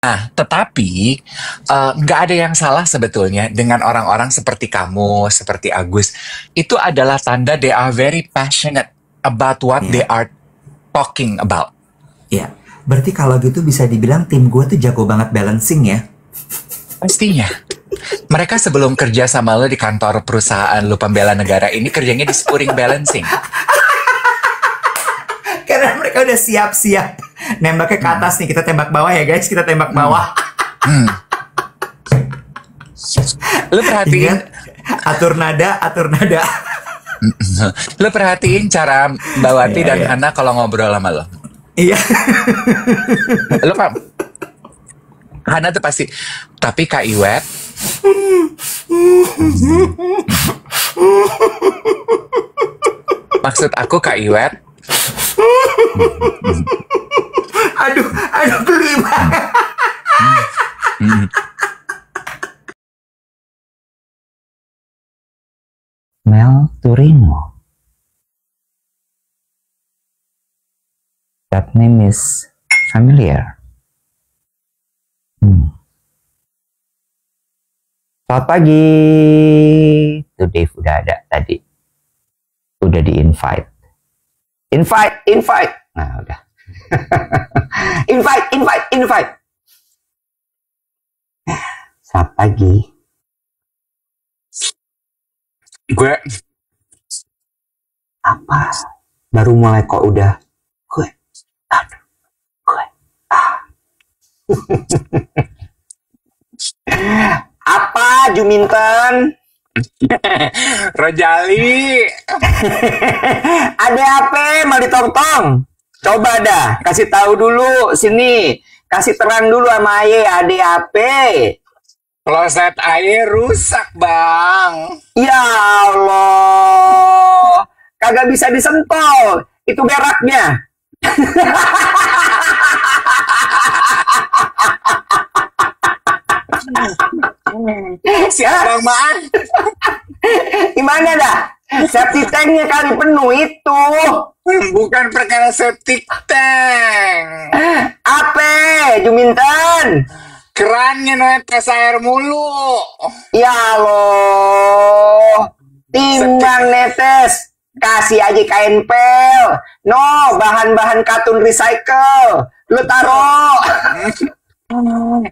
Nah, tetapi nggak ada yang salah sebetulnya dengan orang-orang seperti kamu, seperti Agus. Itu adalah tanda they are very passionate about what they Iya, are talking about. iya. Berarti kalau gitu bisa dibilang tim gue tuh jago banget balancing ya. Pastinya. Mereka sebelum kerja sama lo di kantor perusahaan lo pembela negara ini kerjanya di spuring balancing. Karena mereka udah siap-siap. Nembaknya ke atas nih, kita tembak bawah ya guys, kita tembak bawah. Hmm. Lo perhatiin, Ingat, atur nada, atur nada. lo perhatiin cara Mbak Wati Iya, dan iya. Hana kalau ngobrol sama lo. Iya. Lo kan, Hana tuh pasti, tapi Kak Iwet, maksud aku Kak Iwet, Aduh, aduh geli banget. Mel Turino. That name is familiar. Selamat pagi. Tuh Dave udah ada tadi. Udah di-invite. Invite. Nah, udah. Invite. Selamat pagi. gue Apa? Baru mulai kok udah. Gue. Aduh. Gue. Apa, Juminten? Rojali, Ada apa? Mau ditong-tong? Coba dah, kasih tahu dulu sini. Kasih terang dulu sama Aye, ada apa? kloset air rusak bang. Ya Allah. Kagak bisa disentuh. Itu beraknya. Siapa bang? Gimana dah? Septic tanknya kali penuh itu. Bukan perkara septic tank. Apa, Juminten? Kerannya netes air mulu. Ya Allah. Timbang netes. Kasih aja kain pel. No, bahan-bahan katun recycle. Lu taro.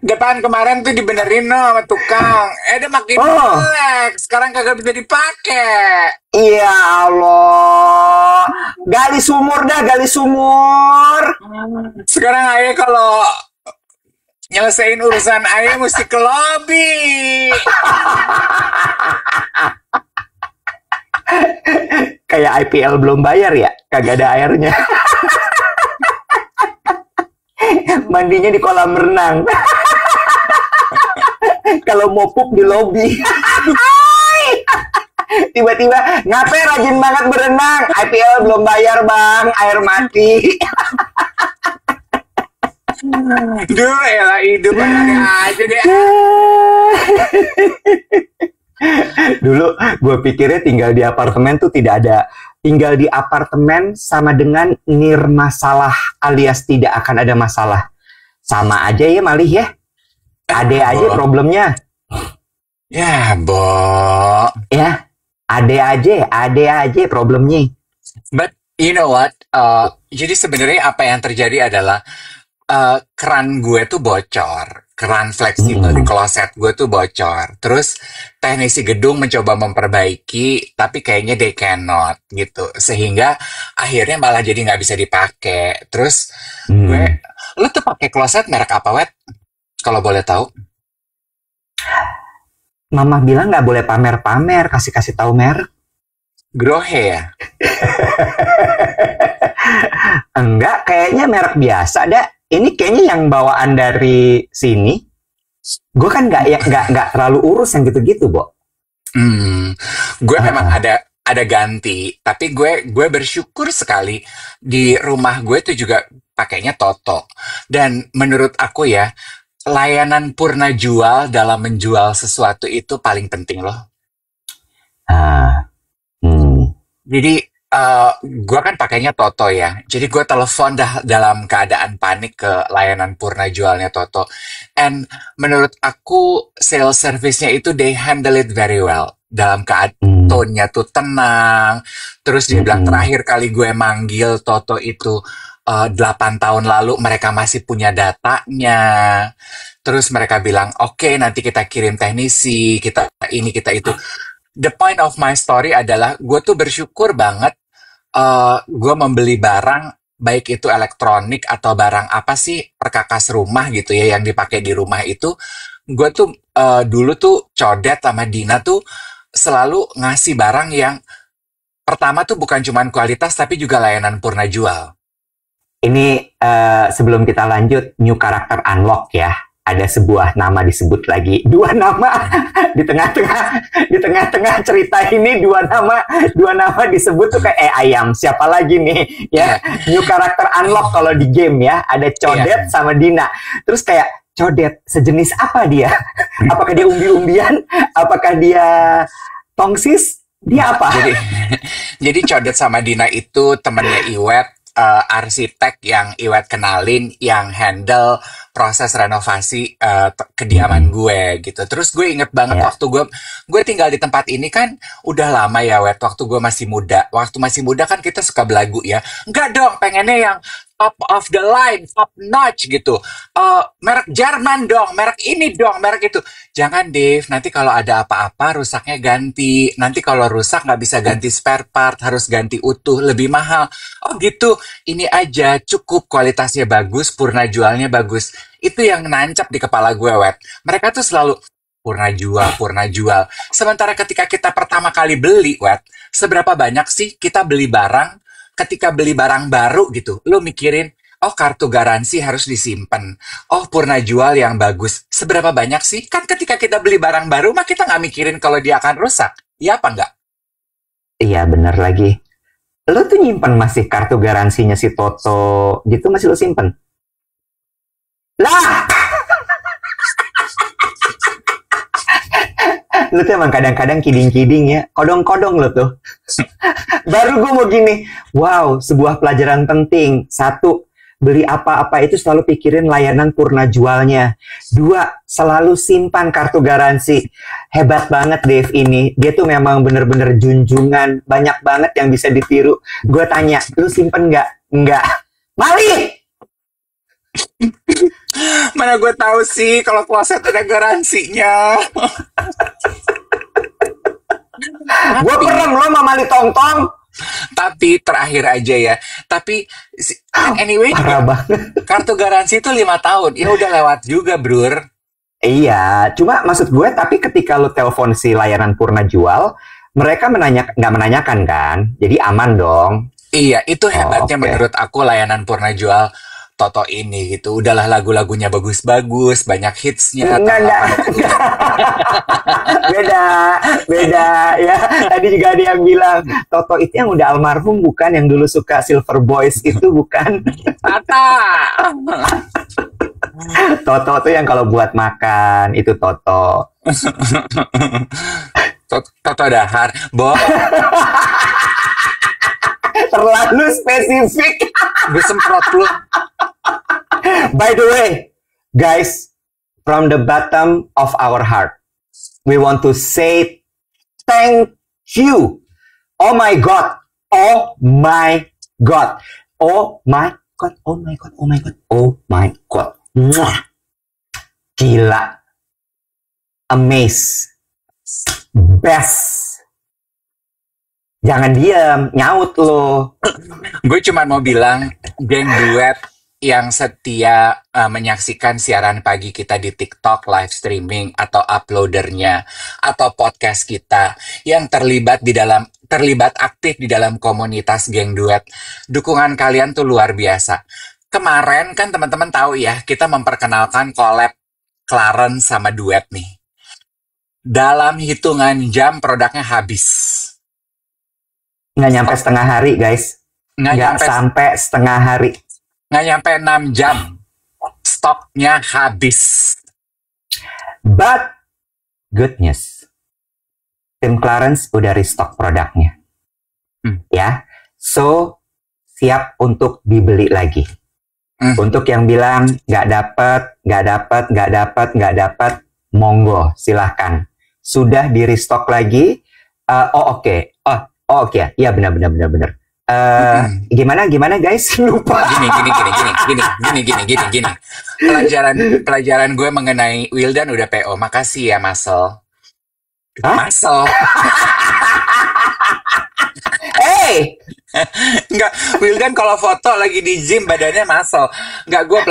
Depan kemarin tuh dibenerin no sama tukang. Dia makin jelek. Sekarang kagak bisa dipakai. Ya Allah. Gali sumur dah, gali sumur. Sekarang ayah kalau nyelesain urusan ayah mesti ke lobby. Kayak IPL belum bayar ya, kagak ada airnya. Mandinya di kolam renang. Kalau mau pup di lobi. Tiba-tiba, ngapain rajin banget berenang? IPL belum bayar bang, air mati. Duh, elah hidup aja deh. Dulu gue pikirnya tinggal di apartemen tuh tidak ada. Tinggal di apartemen sama dengan masalah alias tidak akan ada masalah. Sama aja ya malih ya. Ada aja problemnya. Ya, Bo. Ya, ada aja problemnya. But you know what? Jadi sebenarnya apa yang terjadi adalah keran gue tuh bocor. Keran fleksibel di kloset gue tuh bocor. Terus teknisi gedung mencoba memperbaiki, tapi kayaknya they cannot gitu. Sehingga akhirnya malah jadi nggak bisa dipakai. Terus lu tuh pakai kloset merek apa, Wet? Kalau boleh tahu? Mama bilang nggak boleh pamer-pamer, kasih tahu merek. Grohe ya? Enggak, kayaknya merek biasa dah. Ini kayaknya yang bawaan dari sini. Gue kan nggak terlalu urus yang gitu-gitu, Bo. Gue memang ada ganti, tapi gue bersyukur sekali di rumah gue tuh juga pakainya Toto. Dan menurut aku ya, layanan purna jual dalam menjual sesuatu itu paling penting loh. Jadi Gue kan pakainya Toto ya. Jadi gue telepon dalam keadaan panik ke layanan purna jualnya Toto. And menurut aku sales service-nya itu they handle it very well. Dalam keadaan tone-nya tuh tenang. Terus dia bilang terakhir kali gue manggil Toto itu 8 tahun lalu mereka masih punya datanya. Terus mereka bilang, oke, nanti kita kirim teknisi, kita ini, kita itu. The point of my story adalah gue tuh bersyukur banget gue membeli barang baik itu elektronik atau barang apa sih perkakas rumah gitu ya yang dipakai di rumah itu. Gue tuh dulu tuh Codet sama Dina tuh selalu ngasih barang yang pertama tuh bukan cuman kualitas tapi juga layanan purna jual. Ini sebelum kita lanjut, new character unlock ya. Ada sebuah nama disebut lagi, 2 nama di tengah-tengah cerita ini, 2 nama disebut tuh kayak ayam. Siapa lagi nih ya? New character unlock kalau di game ya. Ada Codet sama Dina. Terus kayak Codet sejenis apa dia? Apakah dia umbi-umbian? Apakah dia tongsis? Dia apa? Jadi Codet sama Dina itu temannya Iwet, arsitek yang Iwet kenalin, yang handle proses renovasi kediaman gue gitu. Terus gue inget banget waktu gue tinggal di tempat ini kan udah lama ya, Wet. Waktu gue masih muda. Waktu masih muda kan kita suka belagu ya. Enggak dong, pengennya yang top of the line, top notch gitu. Merek Jerman dong, merek ini dong, merek itu. Jangan, Dave. Nanti kalau ada apa-apa, rusaknya ganti. Nanti kalau rusak nggak bisa ganti spare part, harus ganti utuh, lebih mahal. Oh gitu, ini aja cukup kualitasnya bagus, purna jualnya bagus. Itu yang nancap di kepala gue, Wet. Mereka tuh selalu purna jual, purna jual. Sementara ketika kita pertama kali beli, Wet, seberapa banyak sih kita beli barang? Ketika beli barang baru gitu, lo mikirin, oh kartu garansi harus disimpan. Oh purna jual yang bagus. Seberapa banyak sih? Kan ketika kita beli barang baru, mah kita nggak mikirin kalau dia akan rusak. Iya apa nggak? Iya bener lagi. Lo tuh nyimpen masih kartu garansinya si Toto gitu, masih lo simpen? Lah! Lu tuh emang kadang-kadang kiding-kiding ya, kodong-kodong lo tuh. Baru gue mau gini, wow, sebuah pelajaran penting. 1, beli apa-apa itu selalu pikirin layanan purna jualnya. 2, selalu simpan kartu garansi. Hebat banget Dave ini, dia tuh memang bener-bener junjungan, banyak banget yang bisa ditiru. Gue tanya, lu simpen nggak? Nggak. Mali! Mana gue tahu sih kalau kloset ada garansinya. Gue perem lo sama Mali Tong-Tong. Tapi terakhir aja ya. Tapi anyway, kartu garansi itu 5 tahun. Ya udah lewat juga, Brur. Iya, cuma maksud gue, tapi ketika lo telepon si layanan purna jual, mereka nggak menanyakan kan? Jadi aman dong. Iya, itu hebatnya menurut aku layanan purna jual Toto ini gitu. Udahlah lagu-lagunya bagus-bagus, banyak hitsnya. Enggak. Beda ya. Tadi juga ada yang bilang Toto itu yang udah almarhum, bukan yang dulu suka Silver Boys itu, bukan? Tata. Toto tuh yang kalau buat makan itu Toto. Toto dahar, Bo. Terlalu spesifik. Gue semprot lu. By the way, guys, from the bottom of our heart, we want to say thank you. Oh my God. Oh my God. Oh my God. Oh my God. Oh my God. Oh my God. Mwah. Gila. Amaze. Best. Jangan diam, nyaut lo. Gue cuma mau bilang, geng duet yang setia menyaksikan siaran pagi kita di TikTok, live streaming, atau uploadernya, atau podcast kita, yang terlibat aktif di dalam komunitas geng duet. Dukungan kalian tuh luar biasa. Kemarin kan teman-teman tahu ya, kita memperkenalkan collab Clarence sama duet nih. Dalam hitungan jam produknya habis. Nggak nyampe setengah hari, guys. Nggak sampai setengah hari. Nggak nyampe 6 jam. Stoknya habis. But, good news. Tim Clarence udah restock produknya. Ya, So, siap untuk dibeli lagi. Untuk yang bilang nggak dapat, monggo, silahkan. Sudah di restock lagi. Oke. Ya benar. Gimana guys? Lupa. Gini. Pelajaran gue mengenai Wildan udah PO. Makasih ya, Masel. Masel. Enggak, Wildan kalau foto lagi di gym badannya Masel. Enggak, gue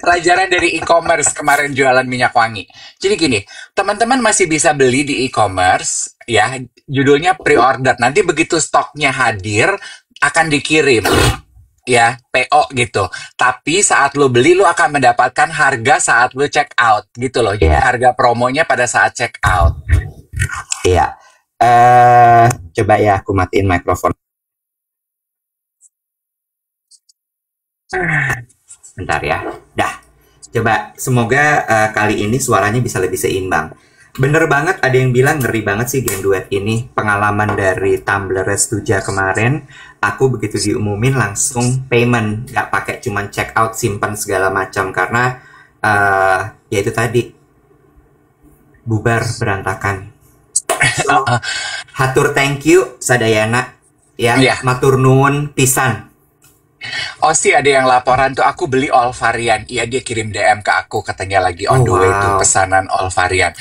pelajaran dari e-commerce kemarin jualan minyak wangi. Jadi gini, teman-teman masih bisa beli di e-commerce ya, judulnya pre-order. Nanti begitu stoknya hadir akan dikirim ya, PO gitu. Tapi saat lo beli lo akan mendapatkan harga saat lo check out gitu loh. Jadi harga promonya pada saat check out. Iya. Coba ya aku matiin mikrofon. Bentar ya. Dah. Coba semoga kali ini suaranya bisa lebih seimbang. Bener banget, ada yang bilang ngeri banget sih geng duet ini. Pengalaman dari Tumblr Restuja kemarin, aku begitu diumumin langsung payment, gak pakai cuman check out, simpan segala macam, karena ya itu tadi, bubar berantakan. So, hatur thank you sadayana ya, matur nuwun pisan. Oh sih, ada yang laporan tuh, aku beli all varian. Iya, dia kirim DM ke aku, katanya lagi on the way tuh pesanan all varian.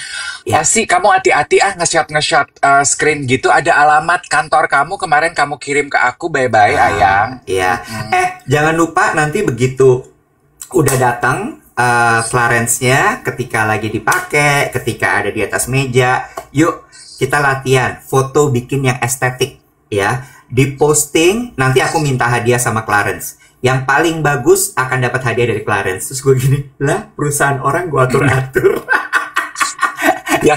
Oh sih, kamu hati-hati nge-shot screen gitu, ada alamat kantor kamu kemarin kamu kirim ke aku. Bye-bye ayang. Iya. Jangan lupa nanti begitu udah datang Clarence-nya, ketika lagi dipakai, ketika ada di atas meja, yuk kita latihan foto bikin yang estetik ya. Di posting, nanti aku minta hadiah sama Clarence. Yang paling bagus akan dapat hadiah dari Clarence. Terus gue gini, lah perusahaan orang gue atur-atur. Ya.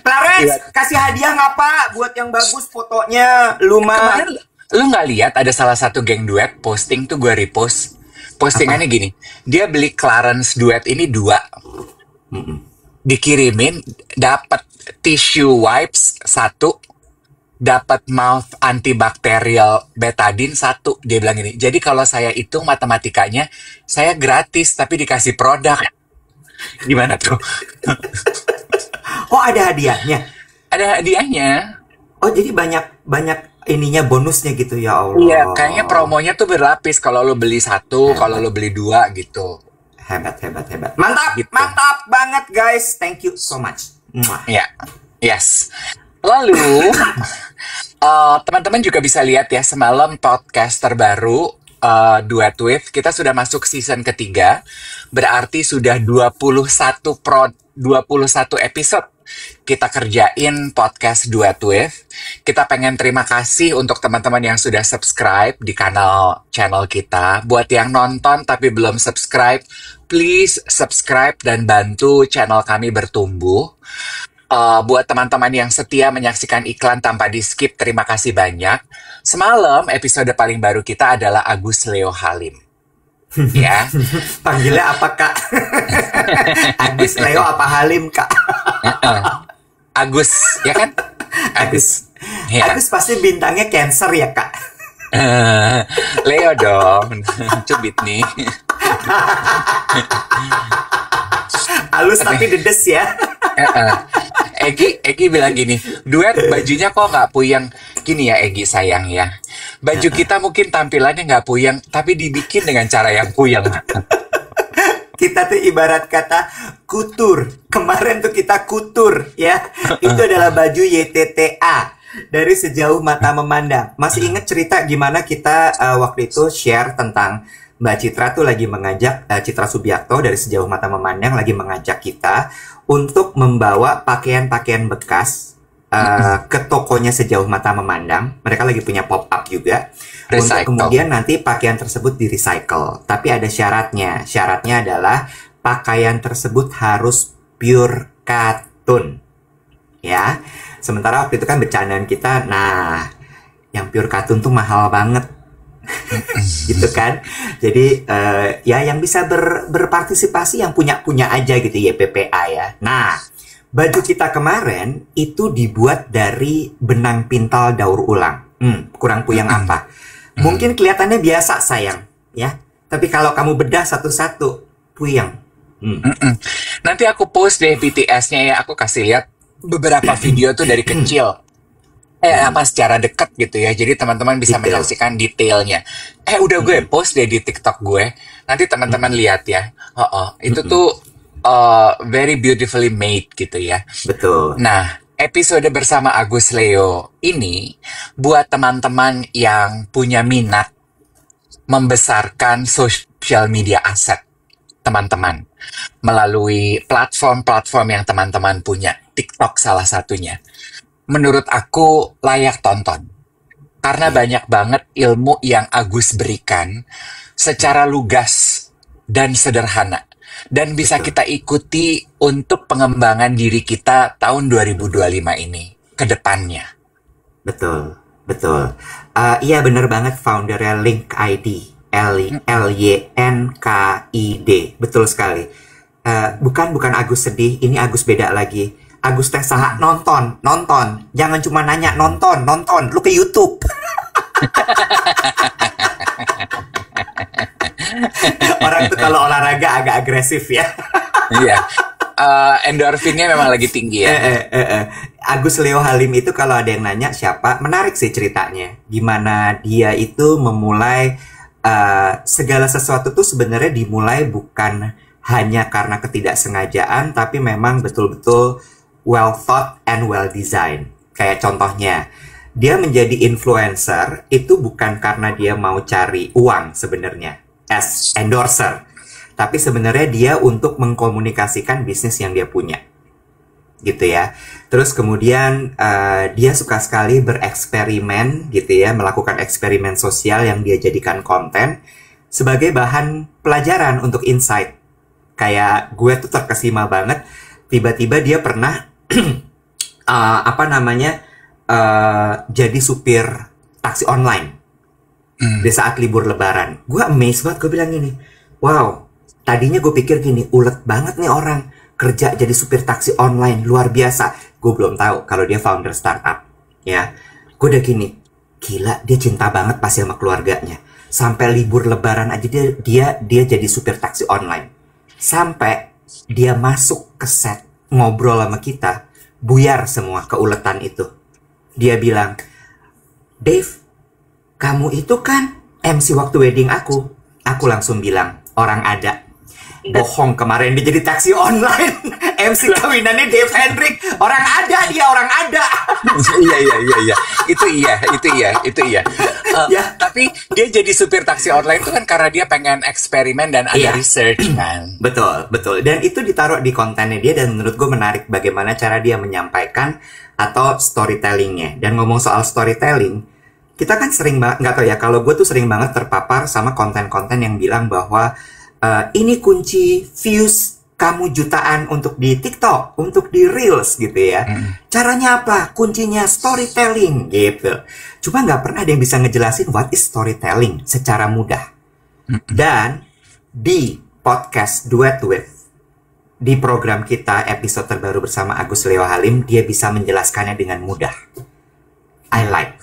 Clarence, kasih hadiah nggak Pak? Buat yang bagus fotonya. Lu mah. Lu nggak lihat ada salah satu geng duet posting tuh, gue repost. Postingannya gini, dia beli Clarence duet ini 2. Dikirimin, dapat tissue wipes 1. Dapat mouth antibakterial betadine 1. Dia bilang gini, jadi kalau saya hitung matematikanya, saya gratis tapi dikasih produk. Gimana tuh? Oh, ada hadiahnya? Ada hadiahnya. Oh, jadi banyak ininya, bonusnya gitu ya Allah. Iya, kayaknya promonya tuh berlapis. Kalau lo beli 1, kalau lo beli 2 gitu. Hebat. Mantap, gitu. Mantap banget guys. Thank you so much. Ya, yes. Lalu, teman-teman juga bisa lihat ya, semalam podcast terbaru Duet With, kita sudah masuk season ketiga, berarti sudah 21 episode kita kerjain podcast Duet With. Kita pengen terima kasih untuk teman-teman yang sudah subscribe di channel kita. Buat yang nonton tapi belum subscribe, please subscribe dan bantu channel kami bertumbuh. Buat teman-teman yang setia menyaksikan iklan tanpa di skip, terima kasih banyak. Semalam episode paling baru kita adalah Agus Leo Halim. Ya. Panggilnya apa Kak? Agus Leo apa Halim Kak? Agus, ya kan? Agus. Ya. Agus pasti bintangnya Cancer ya Kak? Leo dong. Cubit nih. Halus tapi dedes ya. Egi bilang gini, duet bajunya kok nggak puyeng. Gini ya Egi sayang ya, baju kita mungkin tampilannya nggak puyeng, tapi dibikin dengan cara yang puyeng. Kita tuh ibarat kata kutur. Kemarin tuh kita kutur ya. Itu adalah baju YTTA, dari Sejauh Mata Memandang. Masih ingat cerita gimana kita waktu itu share tentang Mbak Citra tuh lagi mengajak, Citra Subiakto dari Sejauh Mata Memandang lagi mengajak kita untuk membawa pakaian-pakaian bekas ke tokonya Sejauh Mata Memandang. Mereka lagi punya pop-up juga. Recycle. Untuk kemudian nanti pakaian tersebut di-recycle. Tapi ada syaratnya. Syaratnya adalah pakaian tersebut harus pure katun. Ya. Sementara waktu itu kan bercandaan kita, nah yang pure katun tuh mahal banget. Gitu kan. Jadi ya yang bisa berpartisipasi yang punya aja gitu, YPPA ya. Nah, baju kita kemarin itu dibuat dari benang pintal daur ulang. Kurang puyeng Mm-mm. apa? Mm. Mungkin kelihatannya biasa sayang, ya. Tapi kalau kamu bedah satu-satu, puyeng. Mm-mm. Nanti aku post deh BTS-nya ya, aku kasih lihat beberapa video tuh dari kecil. Apa secara dekat gitu ya. Jadi teman-teman bisa Detail. menyaksikan detailnya. Udah gue Mm-mm. post deh di TikTok gue. Nanti teman-teman Mm-mm. lihat ya. Itu Mm-mm. tuh very beautifully made gitu ya. Betul. Nah, episode bersama Agus Leo ini buat teman-teman yang punya minat membesarkan social media asset teman-teman melalui platform-platform yang teman-teman punya. TikTok salah satunya. Menurut aku layak tonton. Karena Iya, banyak banget ilmu yang Agus berikan secara lugas dan sederhana. Dan bisa betul. kita ikuti untuk pengembangan diri kita tahun Betul. 2025 ini ke depannya. Betul, betul. Iya bener banget foundernya Link ID, LYNKID, betul sekali. Bukan Agus sedih, ini Agus beda lagi. Agus teh saha nonton, nonton. Jangan cuma nanya nonton, nonton. Lu ke YouTube. Orang tuh kalau olahraga agak agresif ya. Iya. Endorfinnya memang lagi tinggi ya. Agus Leo Halim itu kalau ada yang nanya siapa, menarik sih ceritanya. Gimana dia itu memulai segala sesuatu tuh sebenarnya dimulai bukan hanya karena ketidaksengajaan, tapi memang betul-betul well thought and well designed. Kayak contohnya, dia menjadi influencer itu bukan karena dia mau cari uang sebenarnya as endorser, tapi sebenarnya dia untuk mengkomunikasikan bisnis yang dia punya, gitu ya. Terus kemudian dia suka sekali bereksperimen, gitu ya, melakukan eksperimen sosial yang dia jadikan konten sebagai bahan pelajaran untuk insight. Kayak gue tuh terkesima banget, tiba-tiba dia pernah jadi supir taksi online di saat libur lebaran. Gue amazed banget, gue bilang gini, wow, tadinya gue pikir gini, ulet banget nih orang kerja jadi supir taksi online, luar biasa. Gue belum tahu kalau dia founder startup, ya. Gue udah gini, gila, dia cinta banget pasti sama keluarganya. Sampai libur lebaran aja dia jadi supir taksi online. Sampai dia masuk ke set ngobrol sama kita, buyar semua keuletan itu. Dia bilang, Dave, kamu itu kan MC waktu wedding aku. Aku langsung bilang, orang ada. Bohong, kemarin dia jadi taksi online. MC kawinannya Dave Hendrik. Orang ada dia, orang ada. Iya. Itu iya. Ya, Tapi dia jadi supir taksi online itu kan karena dia pengen eksperimen dan ada iya. research kan. Betul. Dan itu ditaruh di kontennya dia, dan menurut gue menarik bagaimana cara dia menyampaikan atau storytellingnya. Dan ngomong soal storytelling, kita kan sering banget, nggak tahu ya, kalau gue tuh sering banget terpapar sama konten-konten yang bilang bahwa ini kunci views kamu jutaan untuk di TikTok, untuk di Reels gitu ya. Caranya apa? Kuncinya storytelling gitu. Cuma nggak pernah ada yang bisa ngejelasin what is storytelling secara mudah. Dan di podcast Duet With, di program kita episode terbaru bersama Agus Leo Halim, dia bisa menjelaskannya dengan mudah. I like.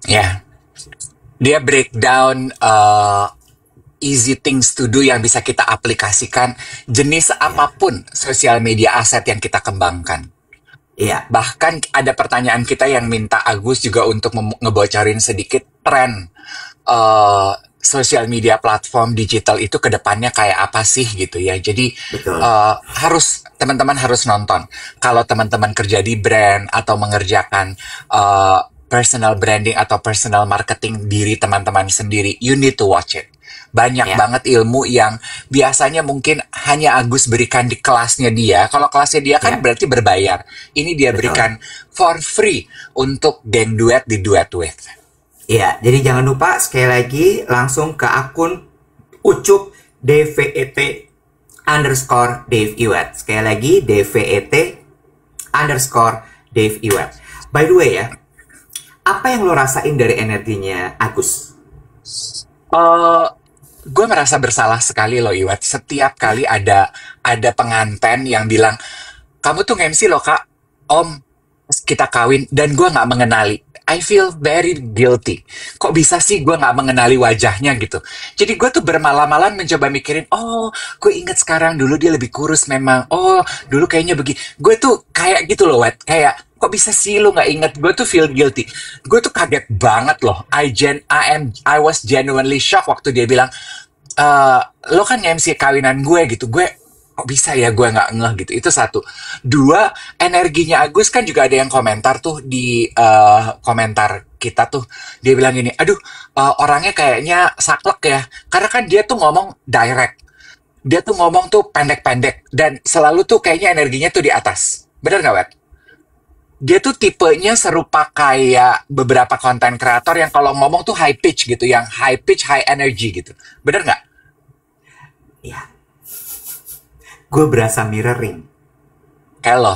Ya, dia breakdown easy things to do yang bisa kita aplikasikan jenis apapun sosial media aset yang kita kembangkan. Iya, Bahkan ada pertanyaan kita yang minta Agus juga untuk ngebocorin sedikit tren sosial media platform digital itu ke depannya kayak apa sih gitu ya. Jadi betul. teman-teman harus nonton. Kalau teman-teman kerja di brand atau mengerjakan personal branding atau personal marketing diri teman-teman sendiri, you need to watch it. Banyak Ya. banget ilmu yang biasanya mungkin hanya Agus berikan di kelasnya dia. Kalau kelasnya dia kan Ya. berarti berbayar. Ini dia Betul. berikan for free untuk geng duet di Duet With. Iya, jadi jangan lupa sekali lagi langsung ke akun Ucup DVET _ Dave Iwet. Sekali lagi DVET _ Dave Iwet. By the way ya, apa yang lo rasain dari energinya Agus? Gue merasa bersalah sekali loh Iwet. Setiap kali ada pengantin yang bilang, kamu tuh nge-MC loh kak, om, kita kawin, dan gue nggak mengenali. I feel very guilty. Kok bisa sih gue nggak mengenali wajahnya gitu. Jadi gue tuh bermalam-malam mencoba mikirin, oh, gue inget sekarang dulu dia lebih kurus memang. Oh, dulu kayaknya begini. Gue tuh kayak gitu loh, Wet. Kayak, kok bisa sih lu nggak inget? Gue tuh feel guilty. Gue tuh kaget banget loh. I was genuinely shocked waktu dia bilang, eh lo kan MC kawinan gue gitu. Gue kok bisa ya gue nggak ngeh gitu. Itu satu. Dua, energinya Agus kan juga ada yang komentar tuh di komentar kita tuh. Dia bilang gini, aduh, orangnya kayaknya saklek ya. Karena kan dia tuh ngomong direct. Dia tuh ngomong tuh pendek-pendek. Dan selalu tuh kayaknya energinya tuh di atas. Bener nggak, Wet? Dia tuh tipenya serupa kayak beberapa konten kreator yang kalau ngomong tuh high pitch gitu. Yang high pitch, high energy gitu. Bener nggak? Ya, gue berasa mirroring. Kayak lo.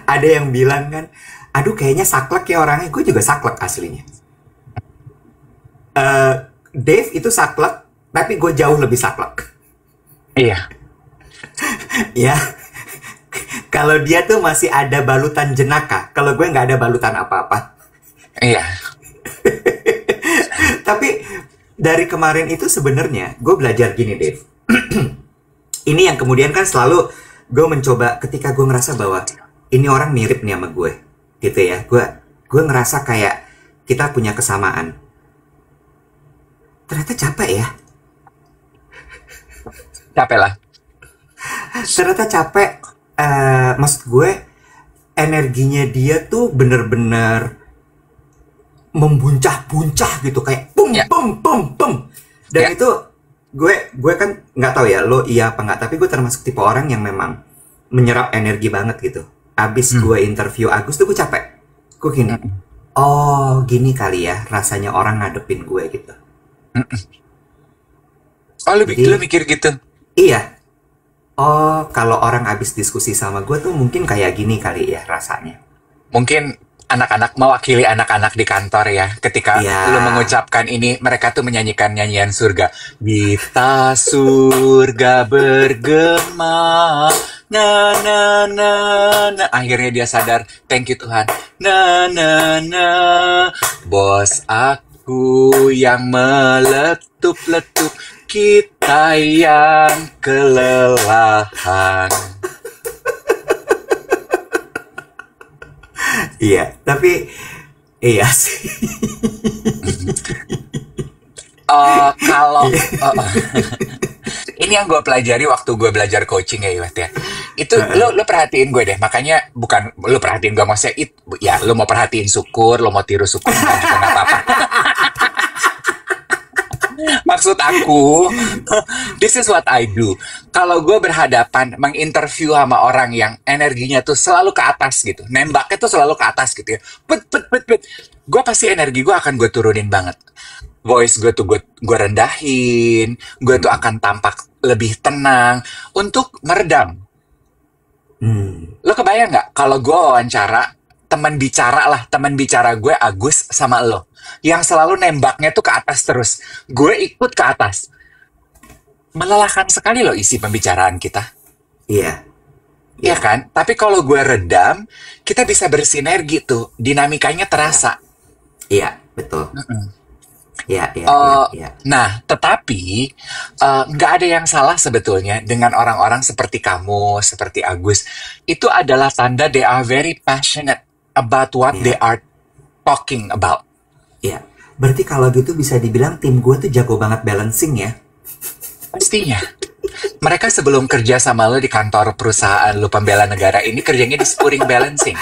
Ada yang bilang kan, aduh kayaknya saklek ya orangnya. Gue juga saklek aslinya. Dave itu saklek, tapi gue jauh lebih saklek. Iya. Ya, kalau dia tuh masih ada balutan jenaka. Kalau gue nggak ada balutan apa-apa. Iya. Tapi dari kemarin itu sebenarnya gue belajar gini, Dave. Ini yang kemudian kan selalu gue mencoba ketika gue ngerasa bahwa ini orang mirip nih sama gue, gitu ya. Gue ngerasa kayak kita punya kesamaan. Ternyata capek ya. Capek lah. Ternyata capek. Maksud gue energinya dia tuh bener-bener membuncah-buncah gitu, kayak pum Ya. pum pum pum. Dan Ya. itu gue kan nggak tahu ya lo iya apa nggak, tapi gue termasuk tipe orang yang memang menyerap energi banget gitu. Abis gue interview Agus tuh gue capek. Gue gini, oh gini kali ya rasanya orang ngadepin gue gitu. Oh, lu Jadi mikir gitu? iya, oh kalau orang abis diskusi sama gue tuh mungkin kayak gini kali ya rasanya. Mungkin anak-anak mewakili anak-anak di kantor ya. Ketika Iya. lu mengucapkan ini, mereka tuh menyanyikan nyanyian surga. Kita surga bergema, na na na na. Akhirnya dia sadar, thank you Tuhan. Na na na. Bos aku yang meletup-letup, kita yang kelelahan. Iya, tapi iya sih. Kalau ini yang gue pelajari waktu gue belajar coaching ya Iwet ya. Itu lo perhatiin gue deh. Makanya bukan lo perhatiin gue, maksudnya ya lo mau perhatiin syukur, lo mau tiru syukur kan juga nggak apa-apa. Maksud aku, this is what I do. Kalau gue berhadapan menginterview sama orang yang energinya tuh selalu ke atas gitu, nembaknya tuh selalu ke atas gitu ya, gue pasti energi gue akan gue turunin banget. Voice gue tuh gue rendahin, gue tuh akan tampak lebih tenang untuk meredam. Lo kebayang nggak kalau gue wawancara teman bicara gue Agus sama lo, yang selalu nembaknya tuh ke atas terus, gue ikut ke atas. Melelahkan sekali loh isi pembicaraan kita. Iya. Iya kan? Tapi kalau gue redam, kita bisa bersinergi tuh, dinamikanya terasa. Iya, betul. Iya, iya, iya. Nah, tetapi nggak ada yang salah sebetulnya dengan orang-orang seperti kamu, seperti Agus. Itu adalah tanda they are very passionate about what they are talking about. Iya. Berarti kalau gitu bisa dibilang tim gue tuh jago banget balancing ya. Pastinya. Mereka sebelum kerja sama lo di kantor perusahaan lo pembela negara ini kerjanya di scoring balancing.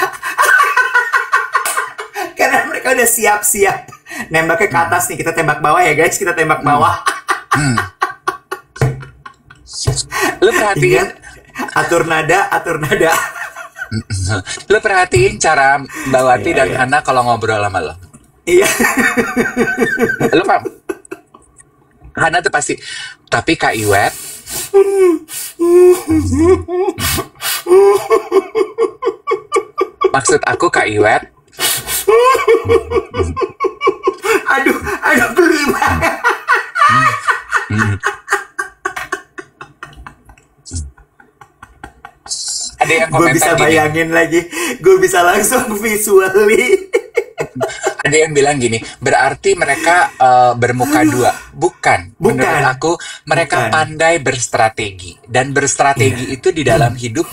Karena mereka udah siap-siap. Nembaknya ke atas nih, kita tembak bawah ya guys, kita tembak bawah. Lo perhatiin, atur nada, atur nada. lo perhatiin cara Mbak Wati dan Hana kalau ngobrol sama lo. Iya. Lo paham? Hana tuh pasti, tapi Kak Iwet, maksud aku Kak Iwet, aduh geli banget. Ada yang Gue komentar bisa gini, bayangin lagi. Gue bisa langsung visually. ada yang bilang gini, berarti mereka bermuka dua. Bukan, menurut Bukan. aku mereka Bukan. pandai berstrategi. Dan berstrategi Iya. itu di dalam hidup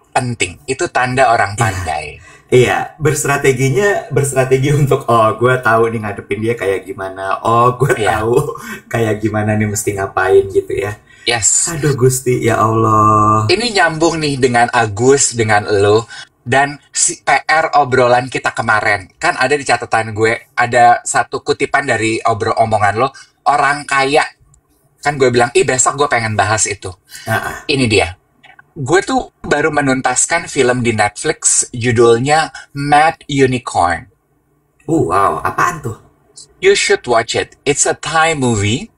penting. Itu tanda orang pandai. Iya, berstrategi untuk gue tahu nih ngadepin dia kayak gimana. Gue Iya, tahu kayak gimana nih mesti ngapain gitu ya. yes. Aduh Gusti, ya Allah. Ini nyambung nih dengan Agus, dengan lo, dan si PR obrolan kita kemarin. Kan ada di catatan gue, ada satu kutipan dari omongan lo, orang kaya. Kan gue bilang, besok gue pengen bahas itu. Nah, Ini dia. Gue tuh baru menuntaskan film di Netflix, judulnya Mad Unicorn. wow, apaan tuh? You should watch it. It's a Thai movie.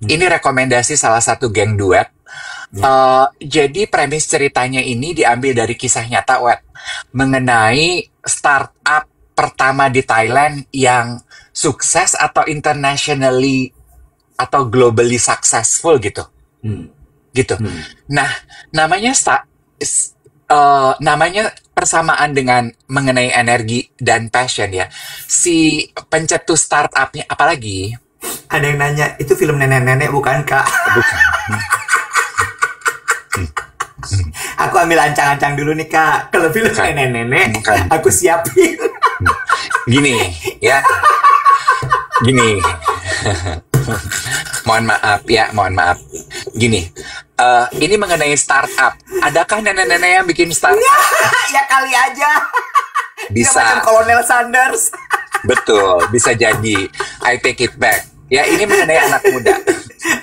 Ini rekomendasi salah satu geng duet. Jadi premis ceritanya ini diambil dari kisah nyata, Wet, mengenai startup pertama di Thailand yang sukses atau internationally atau globally successful gitu, Hmm. gitu. Nah, namanya namanya persamaan dengan mengenai energi dan passion ya. Si pencetus startupnya, apalagi Ada yang nanya, itu film nenek-nenek bukan Kak? bukan. Aku ambil ancang-ancang dulu nih Kak. Kalau film Bukan. nenek-nenek, Bukan. aku siapin. Gini, ya. Gini. Mohon maaf ya, mohon maaf. Gini, ini mengenai startup. Adakah nenek-nenek yang bikin startup? Ya kali aja. Dia macam Bisa, Kolonel Sanders. betul, bisa jadi. I take it back. Ya, ini mengenai anak muda.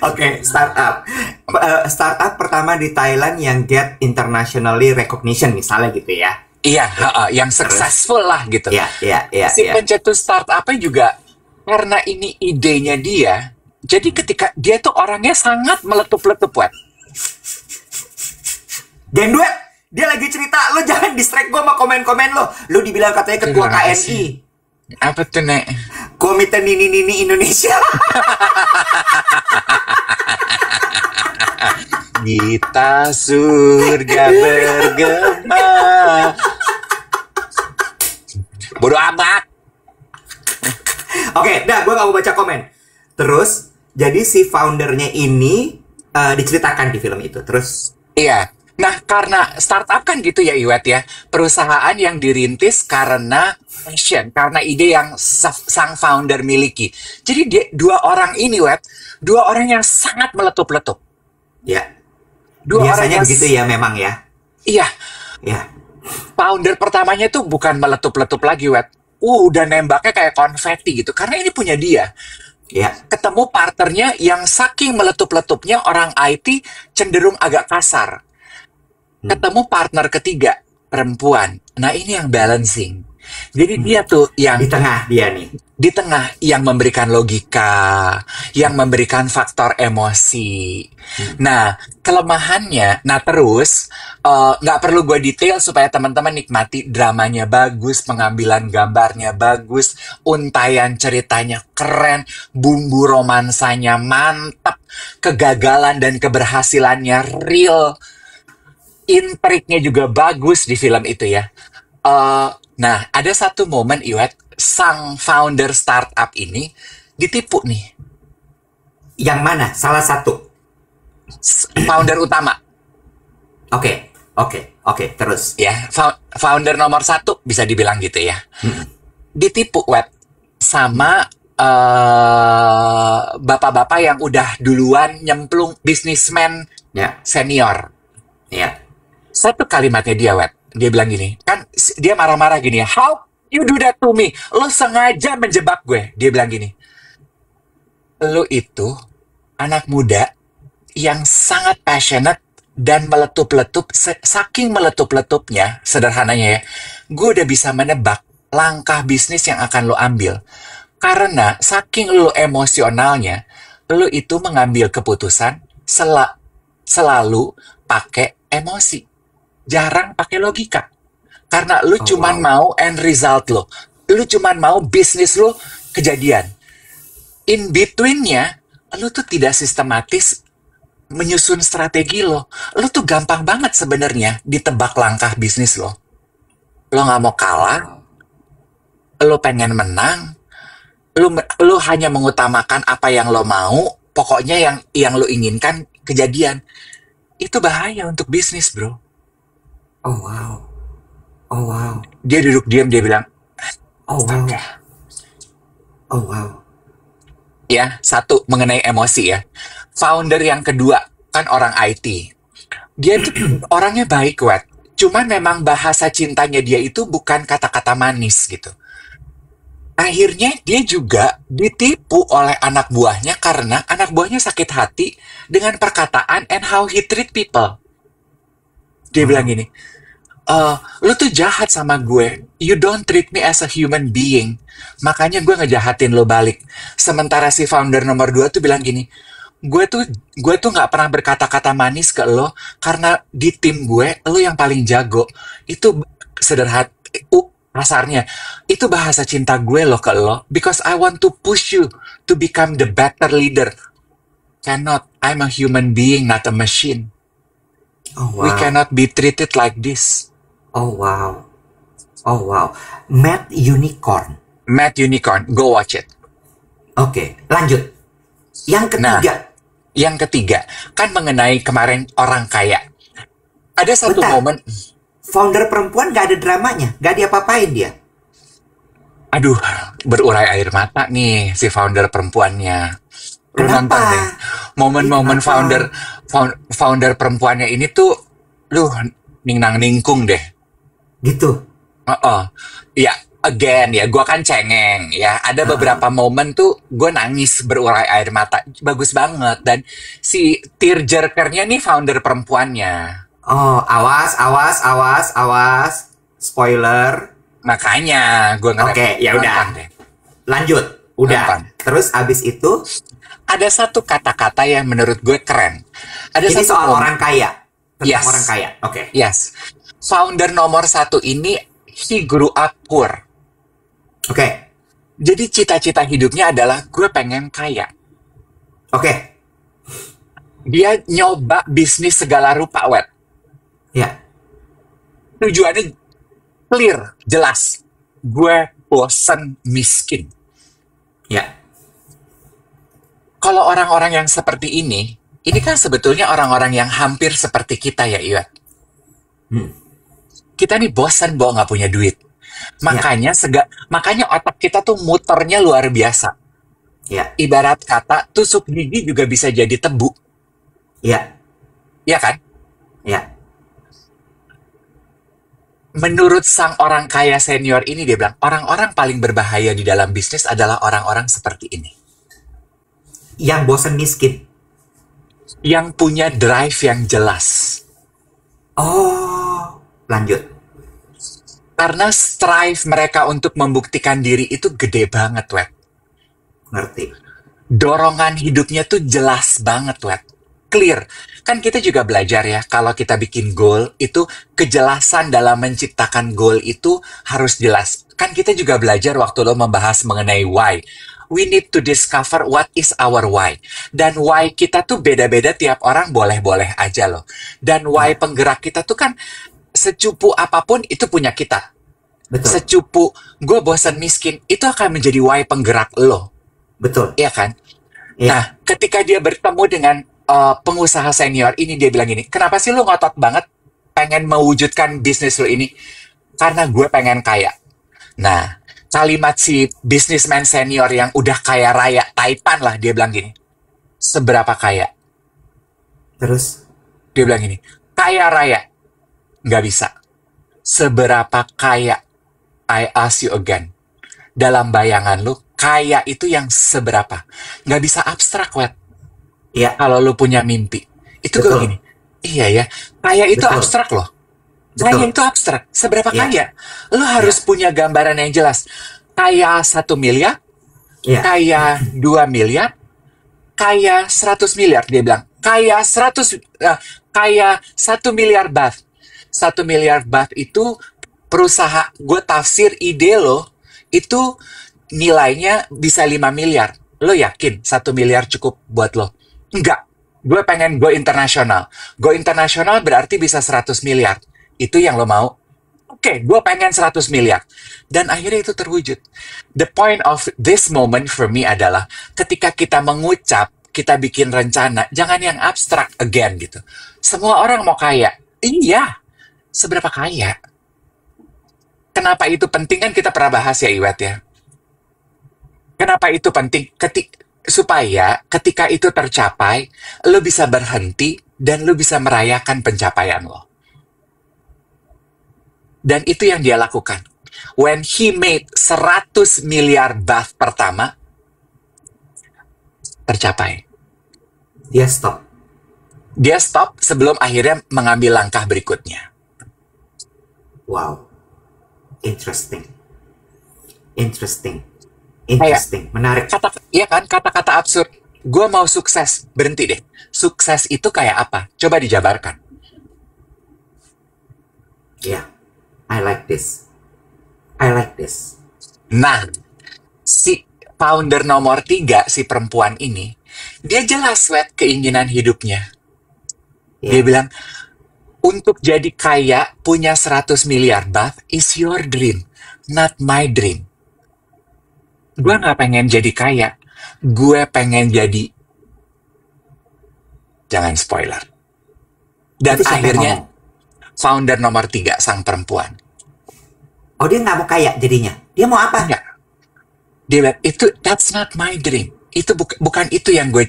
Oke, startup. Startup pertama di Thailand yang get internationally recognition misalnya gitu ya. Iya, yang successful lah gitu. Iya. Si pencetus startupnya juga, karena ini idenya dia, jadi ketika dia tuh orangnya sangat meletup-letup, Wet. Geng duet, dia lagi cerita, lo jangan distract gue sama komen-komen lo. Lo dibilang katanya ketua Terima KNI. kasih. Apa tuh, Nek? Komite Nini Indonesia. Kita surga bergema. Bodoh amat. Oke, dah gue gak mau baca komen. Terus, jadi si foundernya ini diceritakan di film itu. Terus, Iya. Nah, karena startup kan gitu ya, Iwet ya. Perusahaan yang dirintis karena passion, karena ide yang sang founder miliki. Jadi dua orang ini, Wet, dua orang yang sangat meletup-letup. ya Dua orang biasanya yang begitu ya memang ya. Iya, Ya, founder pertamanya tuh bukan meletup-letup lagi, Wet. Udah nembaknya kayak konfeti gitu. Karena ini punya dia. ya. Ketemu partnernya yang saking meletup-letupnya orang IT cenderung agak kasar. Ketemu partner ketiga, perempuan. Nah, ini yang balancing. Jadi dia tuh yang Di tengah dia nih. di tengah yang memberikan logika, yang memberikan faktor emosi. Nah, kelemahannya, terus nggak perlu gue detail supaya teman-teman nikmati. Dramanya bagus, pengambilan gambarnya bagus, untayan ceritanya keren, bumbu romansanya mantap, kegagalan dan keberhasilannya real, intriknya juga bagus di film itu ya. Nah, ada satu momen, Iwet, sang founder startup ini ditipu nih. Yang mana? Salah satu. Founder utama, Oke, terus. ya. Founder nomor satu, bisa dibilang gitu ya. Ditipu, Wet, sama bapak-bapak yang udah duluan nyemplung, bisnismen Ya, senior. ya. Satu kalimatnya dia, Wet. Dia bilang gini, kan dia marah-marah gini, how you do that to me? Lo sengaja menjebak gue. Dia bilang gini, lo itu anak muda yang sangat passionate dan meletup-letup, saking meletup-letupnya, sederhananya ya, gue udah bisa menebak langkah bisnis yang akan lo ambil. Karena saking lo emosionalnya, lo itu mengambil keputusan selalu pakai emosi. Jarang pakai logika. Karena lu cuman mau end result lo. Lu cuman mau bisnis lo kejadian. In between-nya, lu tuh tidak sistematis menyusun strategi lo tuh gampang banget sebenarnya ditebak langkah bisnis lo. Lo nggak mau kalah, Wow. lo pengen menang, lo hanya mengutamakan apa yang lo mau, pokoknya yang lo inginkan kejadian. Itu bahaya untuk bisnis, bro. Oh wow. Oh wow. Dia duduk diam, dia bilang, Oh wow. oke. Oh wow. Ya, satu mengenai emosi ya. Founder yang kedua kan orang IT. Dia tuh orangnya baik, Wet. Cuman memang bahasa cintanya dia itu bukan kata-kata manis gitu. Akhirnya dia juga ditipu oleh anak buahnya karena anak buahnya sakit hati dengan perkataan and how he treat people. Dia bilang Wow. gini, lu tuh jahat sama gue. You don't treat me as a human being. Makanya gue ngejahatin lo balik. Sementara si founder nomor 2 tuh bilang gini, gue tuh nggak pernah berkata-kata manis ke lo karena di tim gue lo yang paling jago. Itu sederhana, kasarnya itu bahasa cinta gue loh ke lo, because I want to push you to become the better leader. Cannot, I'm a human being, not a machine. Oh We wow. cannot be treated like this. Oh wow. Oh wow. Mad Unicorn. Mad Unicorn, go watch it. Oke, lanjut. Yang Nah, ketiga. yang ketiga, kan mengenai kemarin orang kaya. Ada satu Bentar. momen, Founder perempuan gak ada dramanya. Gak diapa-apain dia. aduh, berurai air mata nih si founder perempuannya. Lu nonton Kenapa? deh, momen-momen Kenapa? founder perempuannya ini tuh, lu ningnang ningkung deh. Gitu. Ya, again ya, gua kan cengeng ya. Ada beberapa momen tuh gue nangis berurai air mata, bagus banget. Dan si tearjerkernya nih founder perempuannya. Oh, awas, awas, awas, awas. Spoiler. Makanya gue Oke, ya udah. nonton deh. Lanjut. Udah. Nonton. Terus abis itu, Ada satu kata-kata yang menurut gue keren. Ada ini satu soal momen- orang kaya. Tentang Yes. orang kaya. Oke. Yes. Founder nomor 1 ini, he grew up poor. Oke. Jadi cita-cita hidupnya adalah gue pengen kaya. Oke. Dia nyoba bisnis segala rupa, Wet. Ya. Tujuannya clear, jelas. Gue bosen miskin. Ya. Kalau orang-orang yang seperti ini kan sebetulnya orang-orang yang hampir seperti kita ya, Iwet. Kita nih bosan bawa nggak punya duit. Makanya makanya otak kita tuh muternya luar biasa. Ya. Ibarat kata tusuk gigi juga bisa jadi tebu, Ya. ya kan? Ya. Menurut sang orang kaya senior ini, dia bilang, orang-orang paling berbahaya di dalam bisnis adalah orang-orang seperti ini. Yang bosan miskin. Yang punya drive yang jelas. Oh. Lanjut. Karena strive mereka untuk membuktikan diri itu gede banget, Wet. Ngerti. Dorongan hidupnya tuh jelas banget, Wet. Clear. Kan kita juga belajar ya, kalau kita bikin goal, itu kejelasan dalam menciptakan goal itu harus jelas. Kan kita juga belajar waktu lo membahas mengenai why. We need to discover what is our why. Dan why kita tuh beda-beda, tiap orang boleh-boleh aja loh. Dan why penggerak kita tuh kan secupu apapun itu punya kita. Betul. Secupu gue bosan miskin, itu akan menjadi why penggerak lo. Betul. Iya kan? Iya. Nah, ketika dia bertemu dengan pengusaha senior ini, dia bilang gini, kenapa sih lo ngotot banget pengen mewujudkan bisnis lo ini? Karena gue pengen kaya. Nah, kalimat si businessman senior yang udah kaya raya, Taipan lah, dia bilang gini, seberapa kaya? Terus. Dia bilang gini, kaya raya. Nggak bisa. Seberapa kaya? I ask you again. Dalam bayangan lu, kaya itu yang seberapa? Nggak bisa abstrak, Wet. Iya. Kalau lu punya mimpi. Itu gue Betul. gini, iya ya, kaya itu Betul. abstrak loh. Betul. Kaya itu abstrak. Seberapa Iya. kaya? Lu harus punya gambaran yang jelas. Kaya 1 miliar, Iya. kaya 2 miliar, kaya 100 miliar, dia bilang. Kaya 1 miliar baht. 1 miliar baht itu perusahaan, gue tafsir ide lo, itu nilainya bisa 5 miliar. Lo yakin 1 miliar cukup buat lo? Enggak. Gue pengen go internasional. Go internasional berarti bisa 100 miliar. Itu yang lo mau? Oke, gue pengen 100 miliar. Dan akhirnya itu terwujud. The point of this moment for me adalah ketika kita mengucap, kita bikin rencana, jangan yang abstrak again gitu. Semua orang mau kaya. Iya, seberapa kaya? Kenapa itu penting kan kita pernah bahas ya Iwet ya. Kenapa itu penting? Supaya ketika itu tercapai, lo bisa berhenti dan lo bisa merayakan pencapaian lo. Dan itu yang dia lakukan. When he made 100 miliar baht pertama, tercapai. Dia stop. Dia stop sebelum akhirnya mengambil langkah berikutnya. Wow. Interesting. Interesting. Interesting. Menarik. Iya kan, kata-kata absurd. Gue mau sukses. Berhenti deh. Sukses itu kayak apa? Coba dijabarkan. Yeah. I like this. I like this. Nah, si founder nomor 3, si perempuan ini, dia jelas keinginan hidupnya. Dia bilang, untuk jadi kaya, punya 100 miliar baht is your dream, not my dream. Gue gak pengen jadi kaya. Gue pengen jadi... Jangan spoiler. Dan akhirnya, founder nomor 3, sang perempuan. Oh, dia nggak mau kaya jadinya. Dia mau apa? Enggak. Dia bilang, that's not my dream. Itu bukan itu yang gue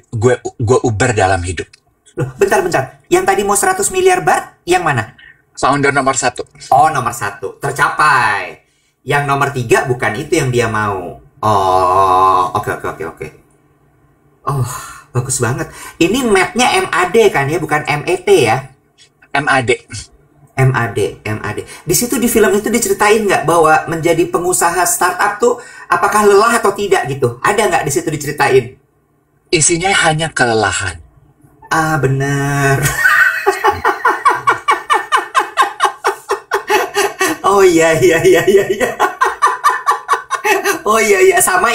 uber dalam hidup. Loh, bentar. Yang tadi mau 100 miliar baht, yang mana? Founder nomor 1. Oh, nomor 1. Tercapai. Yang nomor 3 bukan itu yang dia mau. Oh, oke. Oh, bagus banget. Ini mapnya MAD kan ya, bukan MET ya? MAD. Di situ di film itu diceritain nggak bahwa menjadi pengusaha startup tuh apakah lelah atau tidak gitu? Ada nggak di situ diceritain? Isinya hanya kelelahan. Ah, benar. Oh iya. Oh iya, sama.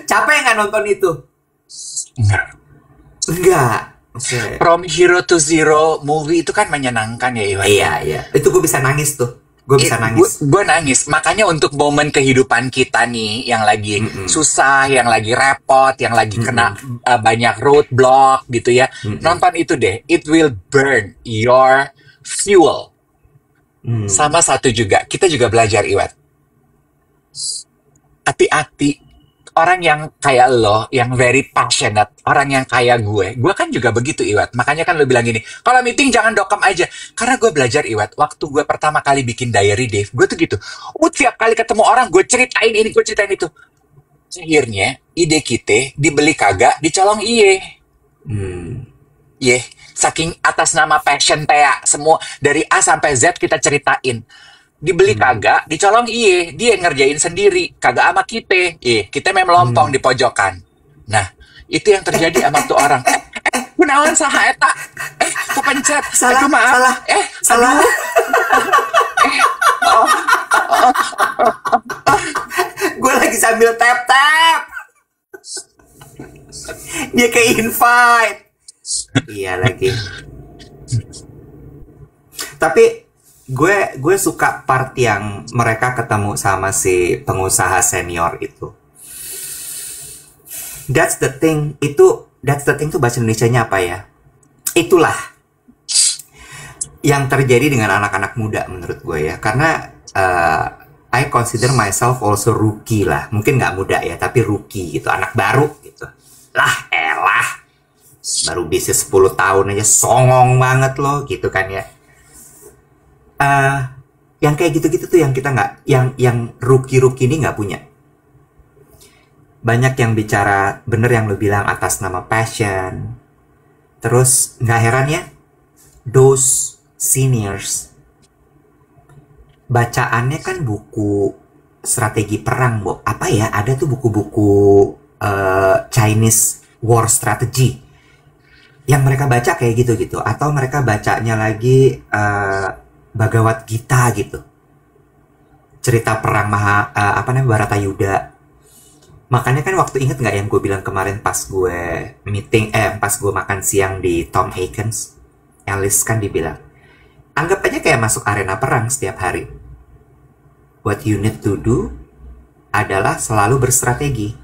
Capek nggak nonton itu? Enggak. Okay. From Hero to Zero movie itu kan menyenangkan ya Iwan. Iya. Itu gue bisa nangis tuh. Gue nangis. Makanya untuk momen kehidupan kita nih, yang lagi susah, yang lagi repot, yang lagi kena banyak roadblock gitu ya. Nonton itu deh. It will burn your fuel. Sama satu juga, kita juga belajar Iwat. Hati-hati. Orang yang kayak lo, yang very passionate, orang yang kayak gue kan juga begitu Iwat. Makanya kan lo bilang gini, kalau meeting jangan dokem aja. Karena gue belajar Iwat, waktu gue pertama kali bikin diary Dave, gue tuh gitu. Tiap kali ketemu orang, gue ceritain ini, gue ceritain itu. Akhirnya, ide kita dibeli kagak, dicolong iye. Saking atas nama passion Tea, semua dari A sampai Z kita ceritain. Dibeli kagak, dicolong iye, dia ngerjain sendiri, kagak sama kita memang lompong di pojokan. Nah, itu yang terjadi sama tuh orang. Kunaon saha eta? Kepencet. Salah. Gue lagi sambil tap. Dia ke invite. Iya lagi. Tapi gue suka part yang mereka ketemu sama si pengusaha senior itu. That's the thing tuh bahasa Indonesianya apa ya? Itulah yang terjadi dengan anak-anak muda menurut gue ya. Karena I consider myself also rookie lah. Mungkin nggak muda ya, tapi rookie gitu, anak baru gitu. Elah. Baru bisnis 10 tahun aja songong banget loh gitu kan ya. Yang kayak gitu-gitu tuh yang kita nggak, yang rookie ini nggak punya. Banyak yang bicara bener yang lo bilang atas nama passion. Terus nggak heran ya, those seniors bacaannya kan buku strategi perang, apa ya? Ada tuh buku-buku Chinese war strategy yang mereka baca kayak gitu-gitu, atau mereka bacanya lagi Bhagavad Gita gitu, cerita perang Baratayuda. Makanya kan waktu inget nggak yang gue bilang kemarin pas gue pas gue makan siang di Tom Atkins, Alice kan dibilang, anggap aja kayak masuk arena perang setiap hari. What you need to do adalah selalu berstrategi.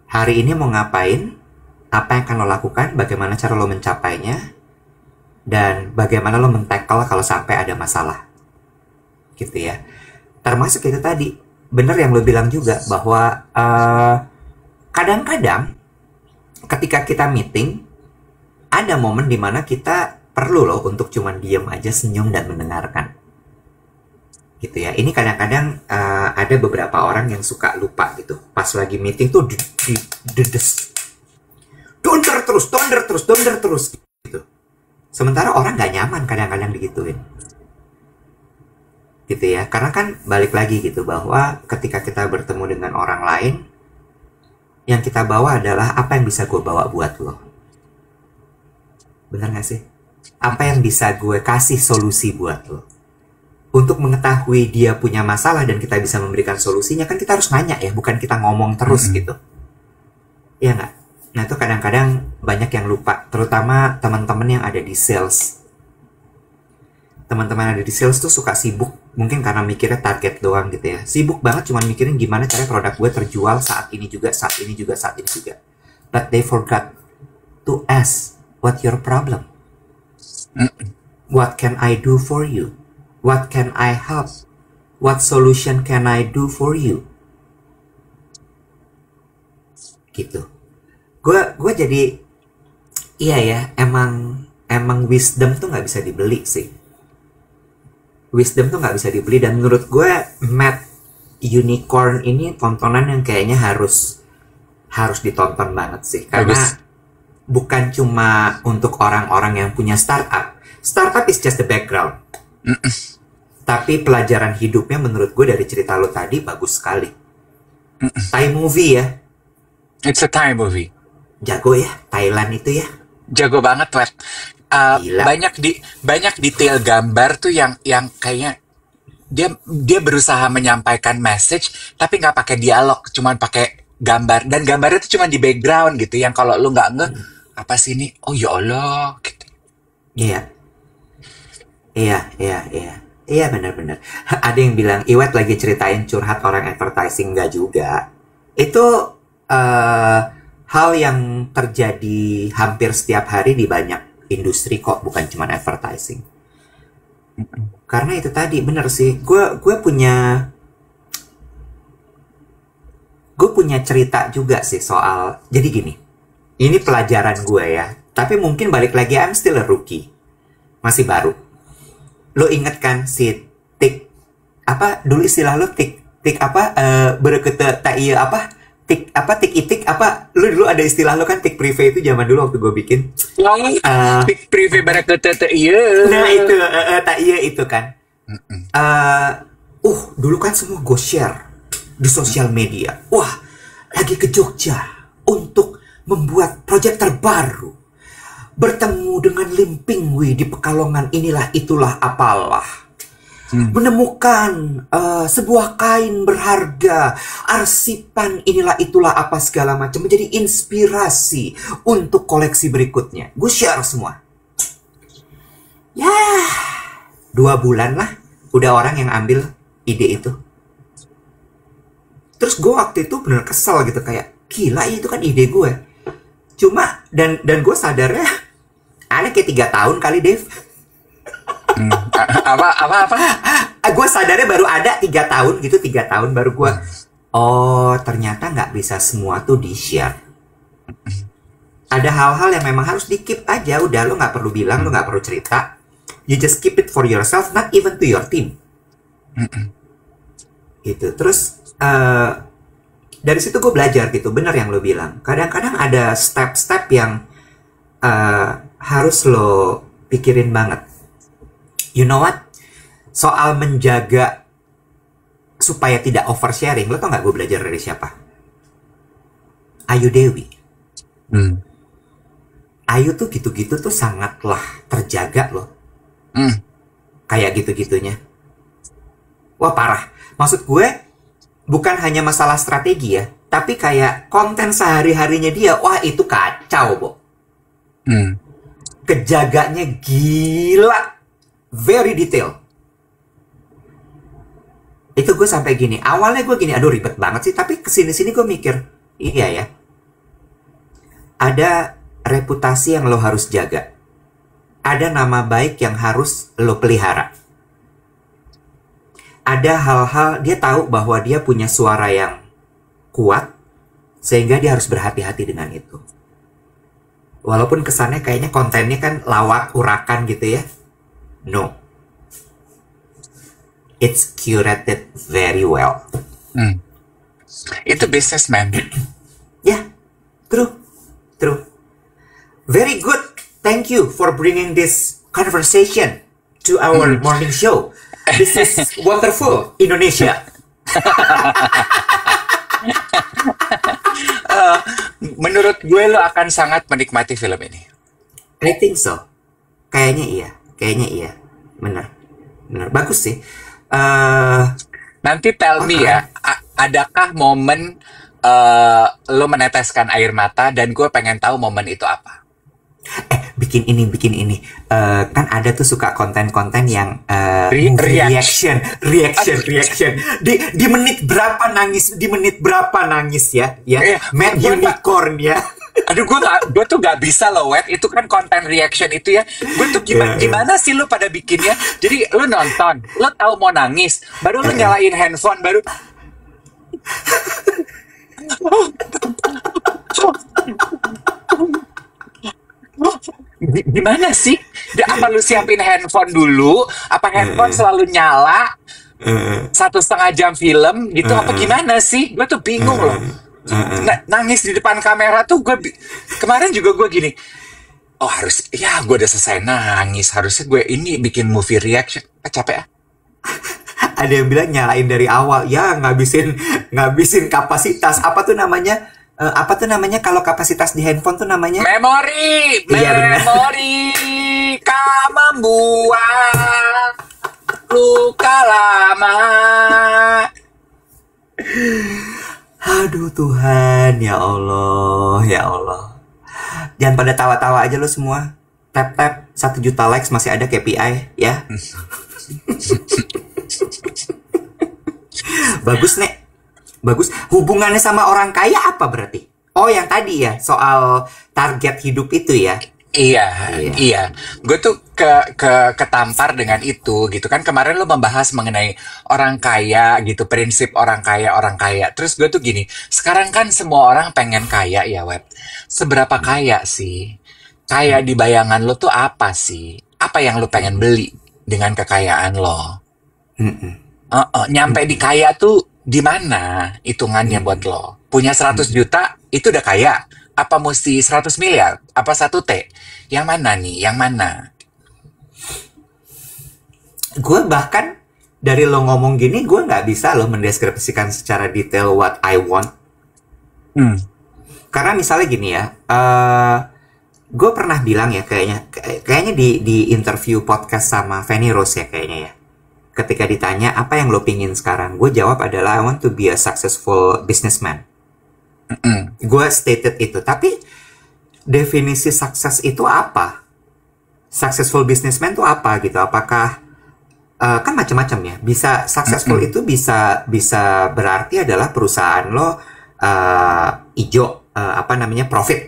Hari ini mau ngapain, apa yang akan lo lakukan, bagaimana cara lo mencapainya, dan bagaimana lo men-tackle kalau sampai ada masalah. Gitu ya. Termasuk itu tadi, bener yang lo bilang juga, bahwa kadang-kadang ketika kita meeting, ada momen dimana kita perlu loh untuk cuman diem aja, senyum, dan mendengarkan. Gitu ya. Ini kadang-kadang ada beberapa orang yang suka lupa gitu. Pas lagi meeting tuh dedes. Donder terus gitu. Sementara orang nggak nyaman kadang-kadang digituin. Gitu ya. Karena kan balik lagi gitu bahwa ketika kita bertemu dengan orang lain, yang kita bawa adalah apa yang bisa gue bawa buat lo. Bener gak sih? Apa yang bisa gue kasih solusi buat lo. Untuk mengetahui dia punya masalah dan kita bisa memberikan solusinya, kan kita harus nanya ya, bukan kita ngomong terus gitu. Iya nggak? Nah itu kadang-kadang banyak yang lupa, terutama teman-teman yang ada di sales. Teman-teman yang ada di sales tuh suka sibuk, mungkin karena mikirnya target doang gitu ya. Sibuk banget cuma mikirin gimana cara produk gue terjual saat ini juga. But they forgot to ask, what your problem? What can I do for you? What can I help? What solution can I do for you? Gitu. Gue jadi, iya ya, emang wisdom tuh nggak bisa dibeli sih. Wisdom tuh nggak bisa dibeli, dan menurut gue Mad Unicorn ini tontonan yang kayaknya harus ditonton banget sih, karena bukan cuma untuk orang-orang yang punya startup. Startup is just the background. Tapi pelajaran hidupnya menurut gue dari cerita lo tadi bagus sekali. Thai movie ya. It's a Thai movie. Jago ya, Thailand itu ya. Jago banget, Wet. Banyak detail gambar tuh yang kayaknya dia berusaha menyampaikan message tapi nggak pakai dialog, cuman pakai gambar, dan gambarnya tuh cuma di background gitu, yang kalau lu nggak apa sih ini, oh ya Allah gitu. Iya benar-benar. Ada yang bilang Iwet lagi ceritain curhat orang advertising. Nggak juga. Itu hal yang terjadi hampir setiap hari di banyak industri kok, bukan cuma advertising. Karena itu tadi bener sih, gue punya cerita juga sih soal, jadi gini, ini pelajaran gue ya, tapi mungkin balik lagi, I'm still a rookie, masih baru. Lo inget kan si tik apa dulu istilah lo, tik apa berkete tak iya apa tik itik apa, lu dulu ada istilah lo kan, tik privé itu zaman dulu waktu gue bikin tik privé berkete tak iya. Nah itu tak iya itu kan. Dulu kan semua gue share di sosial media. Wah, lagi ke Jogja untuk membuat proyek terbaru. Bertemu dengan Lim Pingwi di Pekalongan, inilah itulah apalah. Menemukan sebuah kain berharga, arsipan inilah itulah apa segala macam, menjadi inspirasi untuk koleksi berikutnya. Gue share semua. Ya, 2 bulan lah udah orang yang ambil ide itu. Terus gue waktu itu bener kesel gitu, kayak gila ya, itu kan ide gue. Cuma dan gue sadarnya ada kayak 3 tahun kali, Dave. Apa? Gue sadarnya baru ada 3 tahun gitu, 3 tahun baru gue. Oh, ternyata nggak bisa semua tuh di-share. Ada hal-hal yang memang harus di-keep aja. Udah, lo nggak perlu bilang, lo nggak perlu cerita. You just keep it for yourself, not even to your team. Gitu. Terus dari situ gue belajar gitu. Bener yang lo bilang. Kadang-kadang ada step-step yang harus lo pikirin banget. You know what? Soal menjaga supaya tidak oversharing, lo tau gak gue belajar dari siapa? Ayu Dewi. Ayu tuh gitu-gitu tuh sangatlah terjaga loh. Kayak gitu-gitunya. Wah parah. Maksud gue bukan hanya masalah strategi ya, Tapi kayak konten sehari-harinya dia, wah itu kacau, Bo. Kejaganya gila. Very detail. Itu gue sampai gini. Awalnya gue gini, aduh ribet banget sih. Tapi kesini-sini gue mikir, iya ya. Ada reputasi yang lo harus jaga. Ada nama baik yang harus lo pelihara. Ada hal-hal, dia tahu bahwa dia punya suara yang kuat, sehingga dia harus berhati-hati dengan itu. Walaupun kesannya kayaknya kontennya kan lawak, urakan gitu ya. No. It's curated very well. Itu businessman. Yeah, true. Very good. Thank you for bringing this conversation to our morning show. This is wonderful, Indonesia. Menurut gue lo akan sangat menikmati film ini. I think so. Kayaknya iya. Bener. Bagus sih. Nanti tell me ya, adakah momen lo meneteskan air mata dan gue pengen tahu momen itu apa? Bikin ini. Kan ada tuh suka konten-konten yang reaction. Di menit berapa nangis ya. Mad Unicorn ya. Aduh, gue tuh gak bisa loh, Wet. Itu kan konten reaction itu ya. Gue tuh gimana sih lo pada bikinnya? Jadi lo nonton, lo tahu mau nangis, baru lo nyalain handphone, baru gimana sih? Apa lu siapin handphone dulu? Apa handphone selalu nyala 1,5 jam film gitu? Apa gimana sih? Gue tuh bingung loh. Nangis di depan kamera tuh kemarin juga gue gini. Oh gue udah selesai nangis. Harusnya gue ini bikin movie reaction. Capek ah. Ada yang bilang nyalain dari awal. Ya ngabisin kapasitas. Apa tuh namanya kalau kapasitas di handphone tuh namanya? Memori. Kau membuat luka lama. Aduh Tuhan, ya Allah. Jangan pada tawa-tawa aja lo semua. Tap 1 juta likes masih ada KPI ya. Bagus Nek. Bagus. Hubungannya sama orang kaya apa berarti? Oh yang tadi ya, soal target hidup itu ya. Iya. Gue tuh ketampar dengan itu gitu kan. Kemarin lo membahas mengenai orang kaya gitu, prinsip orang kaya. Terus gue tuh gini, sekarang kan semua orang pengen kaya ya, Web. Seberapa kaya sih? Kaya di bayangan lo tuh apa sih? Apa yang lo pengen beli dengan kekayaan lo? Nyampe di kaya tuh di mana hitungannya buat lo? Punya 100 juta itu udah kaya? Apa mesti 100 miliar? Apa 1 T? Yang mana nih? Yang mana? Gue bahkan dari lo ngomong gini, gue nggak bisa lo mendeskripsikan secara detail what I want. Karena misalnya gini ya, gue pernah bilang ya kayaknya di interview podcast sama Fanny Rose ya kayaknya ya. Ketika ditanya apa yang lo pingin sekarang, gue jawab adalah I want to be a successful businessman. Gue stated itu, tapi definisi sukses itu apa? Successful businessman itu apa gitu? Apakah kan macam-macam ya? Bisa successful itu bisa berarti adalah perusahaan lo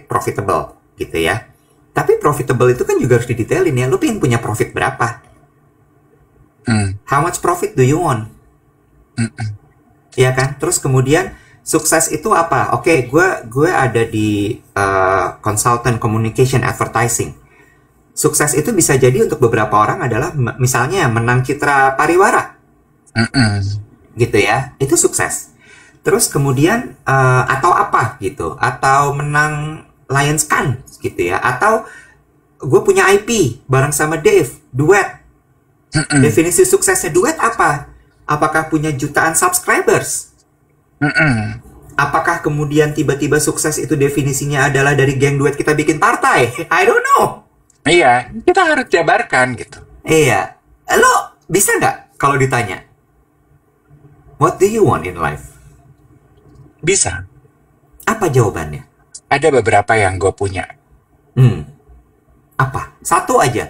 profitable gitu ya. Tapi profitable itu kan juga harus didetailin ya. Lo pengen punya profit berapa? How much profit do you want? Ya kan? Terus kemudian sukses itu apa? Oke, gue ada di consultant communication advertising. Sukses itu bisa jadi untuk beberapa orang adalah misalnya menang Citra Pariwara. Gitu ya. Itu sukses. Terus kemudian atau apa gitu? Atau menang Lions Can gitu ya. Atau gue punya IP bareng sama Dave, duet. Definisi suksesnya duet apa? Apakah punya jutaan subscribers? Apakah kemudian tiba-tiba sukses itu definisinya adalah dari geng duet kita bikin partai? I don't know. Iya, kita harus jabarkan gitu. Iya. Lo bisa nggak kalau ditanya, what do you want in life? Bisa. Apa jawabannya? Ada beberapa yang gue punya. Apa? Satu aja.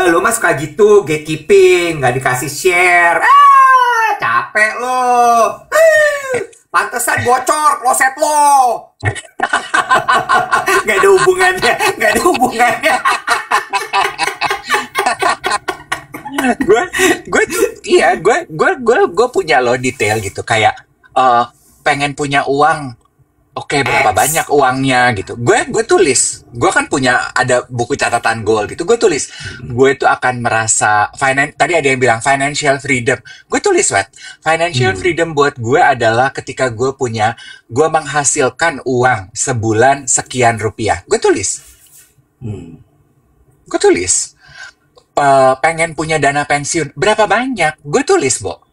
Lu mah suka gitu, gatekeeping, nggak dikasih share. Capek lo. Pantesan bocor kloset lo. Nggak ada hubungannya, nggak ada hubungannya. gue punya lo detail gitu kayak pengen punya uang. Oke, berapa banyak uangnya gitu. Gue tulis. Gue kan punya ada buku catatan goal gitu. Gue tulis. Gue itu akan merasa tadi ada yang bilang financial freedom. Gue tulis, financial freedom buat gue adalah ketika gue menghasilkan uang sebulan sekian rupiah. Gue tulis. Gue tulis. Pengen punya dana pensiun. Berapa banyak? Gue tulis, Bo.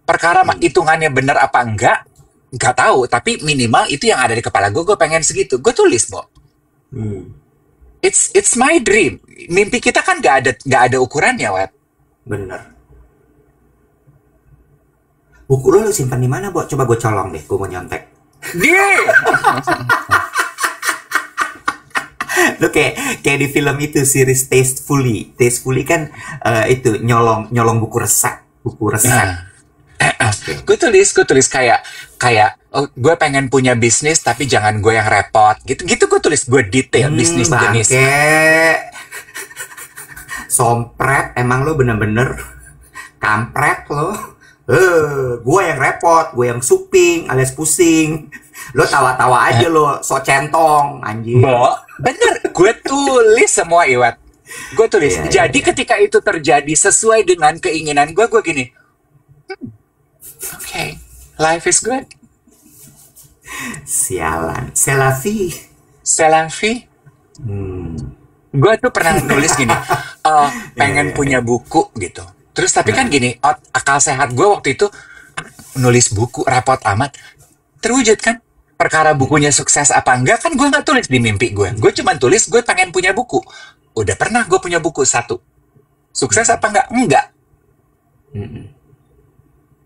Perkara hitungannya bener apa enggak? Nggak tahu, tapi minimal itu yang ada di kepala gue pengen segitu. Gue tulis, Bo. It's my dream. Mimpi kita kan nggak ada ukurannya, Web. Bener. Buku lo simpan di mana, Bo? Coba gue colong deh, gue mau nyontek. Lo kayak di film itu, series Tastefully. Tastefully kan itu nyolong buku resep. Gue tulis kayak gue pengen punya bisnis tapi jangan gue yang repot gitu gue tulis, gue detail bisnis jenis. Sompret, emang lo bener-bener kampret lo. Gue yang repot, gue yang suping alias pusing. Lo tawa-tawa aja lo, so centong anjing. Bener, gue tulis semua, Iwat. Gue tulis. Jadi ketika itu terjadi sesuai dengan keinginan gue gini. Okay, life is good. Sialan, selafi. Gue tuh pernah nulis gini, pengen punya buku gitu. Terus tapi kan gini, akal sehat gue waktu itu nulis buku repot amat. Terwujud kan? Perkara bukunya sukses apa enggak kan gue nggak tulis di mimpi gue. Gue cuma tulis gue pengen punya buku. Udah pernah gue punya buku 1. Sukses apa enggak? Enggak.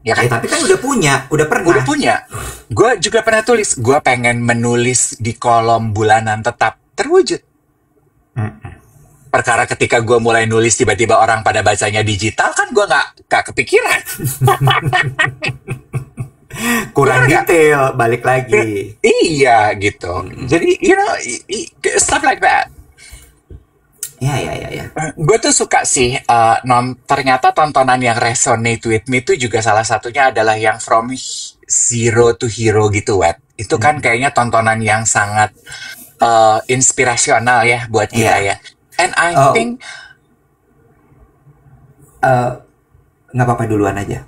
Ya kan? Tapi kan udah punya. Gue juga pernah tulis, gue pengen menulis di kolom bulanan tetap. Terwujud. Perkara ketika gue mulai nulis tiba-tiba orang pada bacanya digital kan gue nggak kepikiran. Kurang detail, balik lagi. Iya gitu. Jadi stuff like that. Ya. Gue tuh suka sih, ternyata tontonan yang resonate with me itu juga salah satunya adalah yang From Zero to Hero gitu, Wet. Itu kan kayaknya tontonan yang sangat inspirasional ya buat kita ya. And I think nggak apa-apa, duluan aja.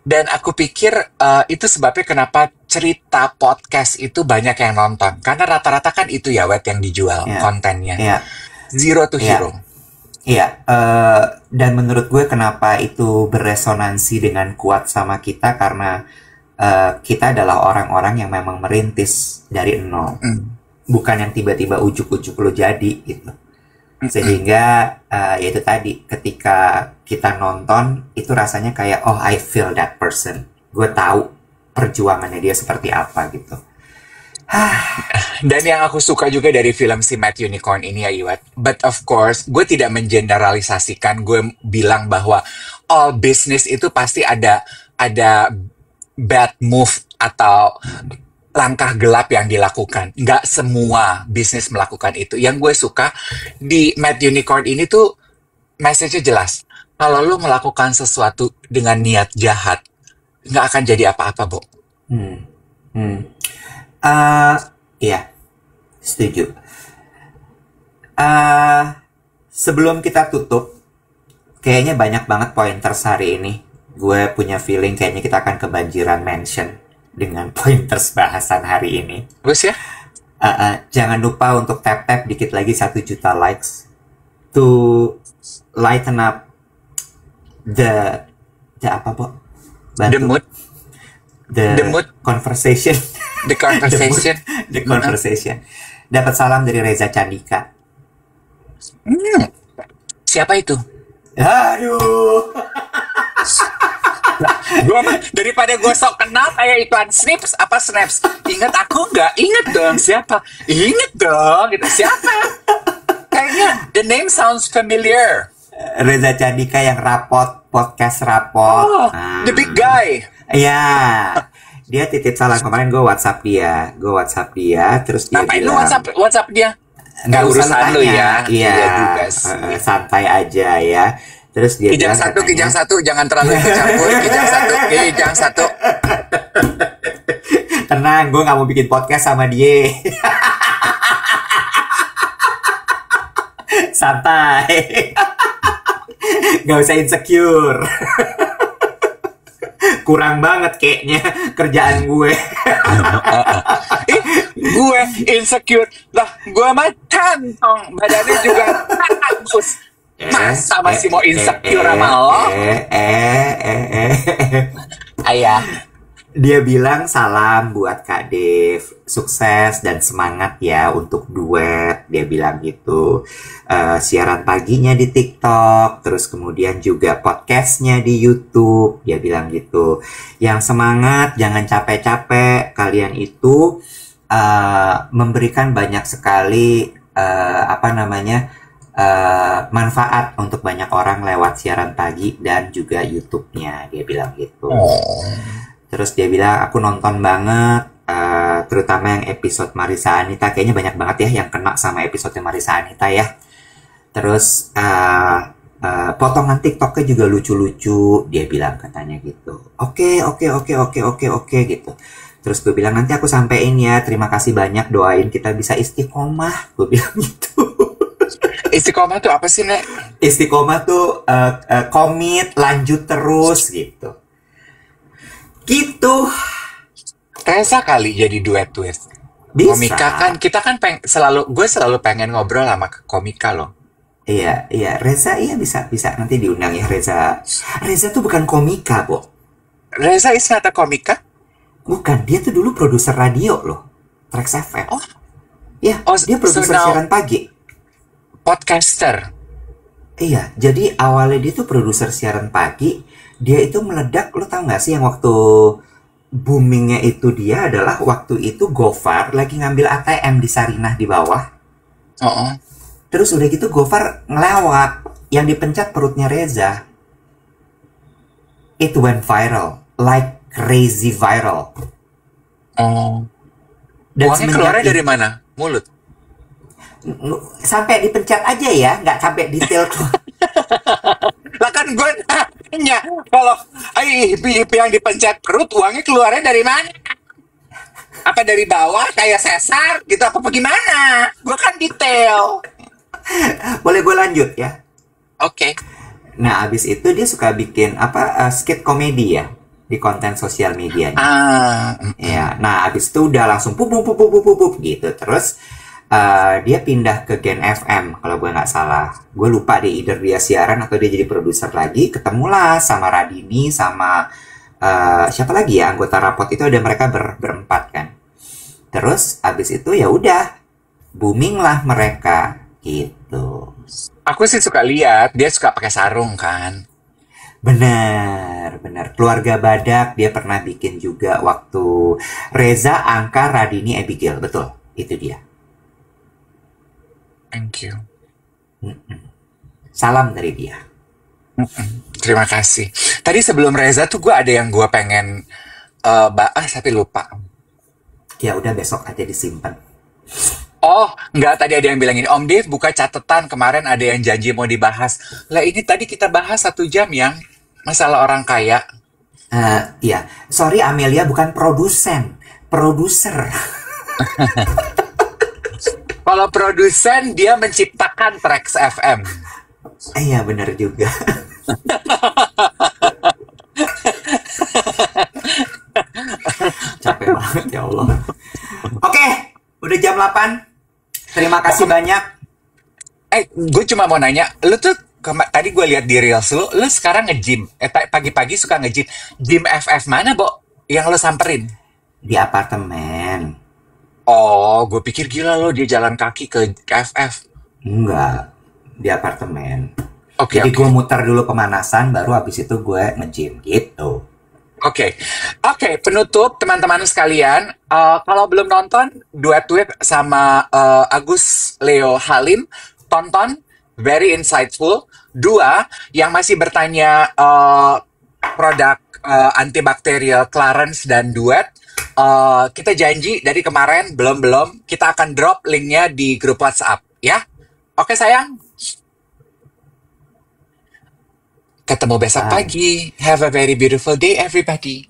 Dan aku pikir itu sebabnya kenapa cerita podcast itu banyak yang nonton. Karena rata-rata kan itu ya, Wet, yang dijual kontennya. Zero to Hero. Iya, dan menurut gue kenapa itu beresonansi dengan kuat sama kita, karena kita adalah orang-orang yang memang merintis dari nol. Bukan yang tiba-tiba ujuk-ujuk lo jadi gitu. Sehingga ya itu tadi, ketika kita nonton itu rasanya kayak, oh, I feel that person. Gue tahu perjuangannya dia seperti apa gitu. Dan yang aku suka juga dari film si Mad Unicorn ini ya, Iwat. But of course, gue tidak mengeneralisasikan. Gue bilang bahwa all business itu pasti ada bad move atau langkah gelap yang dilakukan. Nggak semua bisnis melakukan itu. Yang gue suka di Mad Unicorn ini tuh message-nya jelas. Kalau lu melakukan sesuatu dengan niat jahat, nggak akan jadi apa-apa, Bo. Iya, setuju. Sebelum kita tutup, kayaknya banyak banget pointers hari ini. Gue punya feeling kayaknya kita akan kebanjiran mention dengan pointers bahasan hari ini. Bagus ya? Jangan lupa untuk tap-tap dikit lagi 1 juta likes to lighten up the apa, Bo? The mood. The mood. Conversation. The conversation. The conversation. Dapat salam dari Reza Candika. Siapa itu? Aduh. Gue mah daripada gue sok kenal kayak iklan Snaps. Ingat aku nggak? Ingat dong siapa? Ingat dong gitu siapa? Kayaknya the name sounds familiar. Reza Candika yang podcast rapot. Oh, the big guy. Iya. Dia titip salam kemarin, gue WhatsApp dia, terus dia Ngapain lu bilang, WhatsApp dia? nggak usah urusan lu tanya. ya. Iya, Juga sih. santai aja ya. Terus dia bilang Kijang satu, jangan terlalu ikut campur. Kijang satu. tenang, gue nggak mau bikin podcast sama dia. Santai. Gak usah insecure. Kurang banget kayaknya kerjaan gue. Gue insecure lah, gue mah cantong badannya juga bagus. Masa masih mau insecure sama lo? Ayah. Dia bilang salam buat Kak Dev, sukses dan semangat ya untuk duet. Dia bilang gitu. Siaran paginya di TikTok, terus kemudian juga podcastnya di YouTube. Dia bilang gitu. Yang semangat, jangan capek-capek. Kalian itu memberikan banyak sekali manfaat untuk banyak orang lewat siaran pagi dan juga YouTube-nya. Dia bilang gitu. Terus dia bilang, aku nonton banget, terutama yang episode Marissa Anita. Kayaknya banyak banget ya yang kena sama episode Marissa Anita ya. Terus potongan TikToknya juga lucu-lucu. Dia bilang katanya gitu. Oke gitu. Terus gue bilang, nanti aku sampein ya. Terima kasih banyak, doain kita bisa istiqomah. Gue bilang gitu. Istiqomah tuh apa sih, Nek? Istiqomah tuh komit, lanjut terus gitu. Gitu. Reza kali jadi duet. Bisa. Komika kan, kita kan gue selalu pengen ngobrol sama komika loh. Iya, Reza iya bisa nanti diundang ya Reza. Reza tuh bukan komika, Bo. Reza is not a komika? Bukan, dia tuh dulu produser radio loh. Trax FM. Oh. Iya, dia produser so now, siaran pagi. Podcaster. Iya, jadi awalnya dia tuh produser siaran pagi. Dia itu meledak, lo tau gak sih yang waktu boomingnya itu dia adalah waktu itu Gofar lagi ngambil ATM di Sarinah di bawah. Terus udah gitu Gofar ngelewat, yang dipencet perutnya Reza. It went viral, like crazy viral. Dan uangnya keluarnya dari mana? Mulut? Sampai dipencet aja ya, nggak sampai detail tuh. Lah kan gue nanya, kalau yang dipencet perut, uangnya keluarnya dari mana? Apa dari bawah kayak sesar gitu, apa gimana? Gue kan detail. Boleh gue lanjut ya? Oke. Nah, abis itu dia suka bikin skit komedi ya di konten sosial medianya. Ya, nah abis itu udah langsung pup gitu. Terus dia pindah ke Gen FM kalau gue nggak salah. Gue lupa deh, either dia siaran atau dia jadi produser lagi. Ketemulah sama Radini sama siapa lagi ya, anggota rapot itu, ada mereka berempat kan. Terus abis itu ya udah booming lah mereka gitu. Aku sih suka lihat dia suka pakai sarung kan. Benar. Keluarga Badak dia pernah bikin juga waktu Reza, Angka, Radini, Abigail. Betul, itu dia. Thank you. Salam dari dia. Terima kasih. Tadi sebelum Reza tuh gue ada yang gue pengen tapi lupa. Ya udah, besok aja disimpan. Oh, enggak, tadi ada yang bilang ini, Om Dev buka catatan, kemarin ada yang janji mau dibahas. Lah ini tadi kita bahas 1 jam yang masalah orang kaya. Iya, sorry Amelia, bukan produsen, produser. Kalau produsen dia menciptakan Trax FM. Iya, benar juga. Capek banget ya Allah. Oke, udah jam 8. Terima kasih banyak. Gue cuma mau nanya, lu tuh tadi gue lihat di Reels lu sekarang nge-gym. Pagi-pagi suka nge-gym. Gym FF mana, Bo? Yang lu samperin? Di apartemen. Oh, gue pikir gila lo dia jalan kaki ke FF. Enggak, di apartemen. Oke, Jadi oke. gue muter dulu pemanasan, baru habis itu gue nge-gym gitu. Oke, oke, penutup teman-teman sekalian, kalau belum nonton duet-duet sama Agus Leo Halim, tonton, very insightful. Dua, yang masih bertanya produk antibakterial Clarence dan duet, kita janji dari kemarin belum, kita akan drop linknya di grup WhatsApp, ya. Oke sayang, ketemu besok Bye. pagi. Have a very beautiful day, everybody.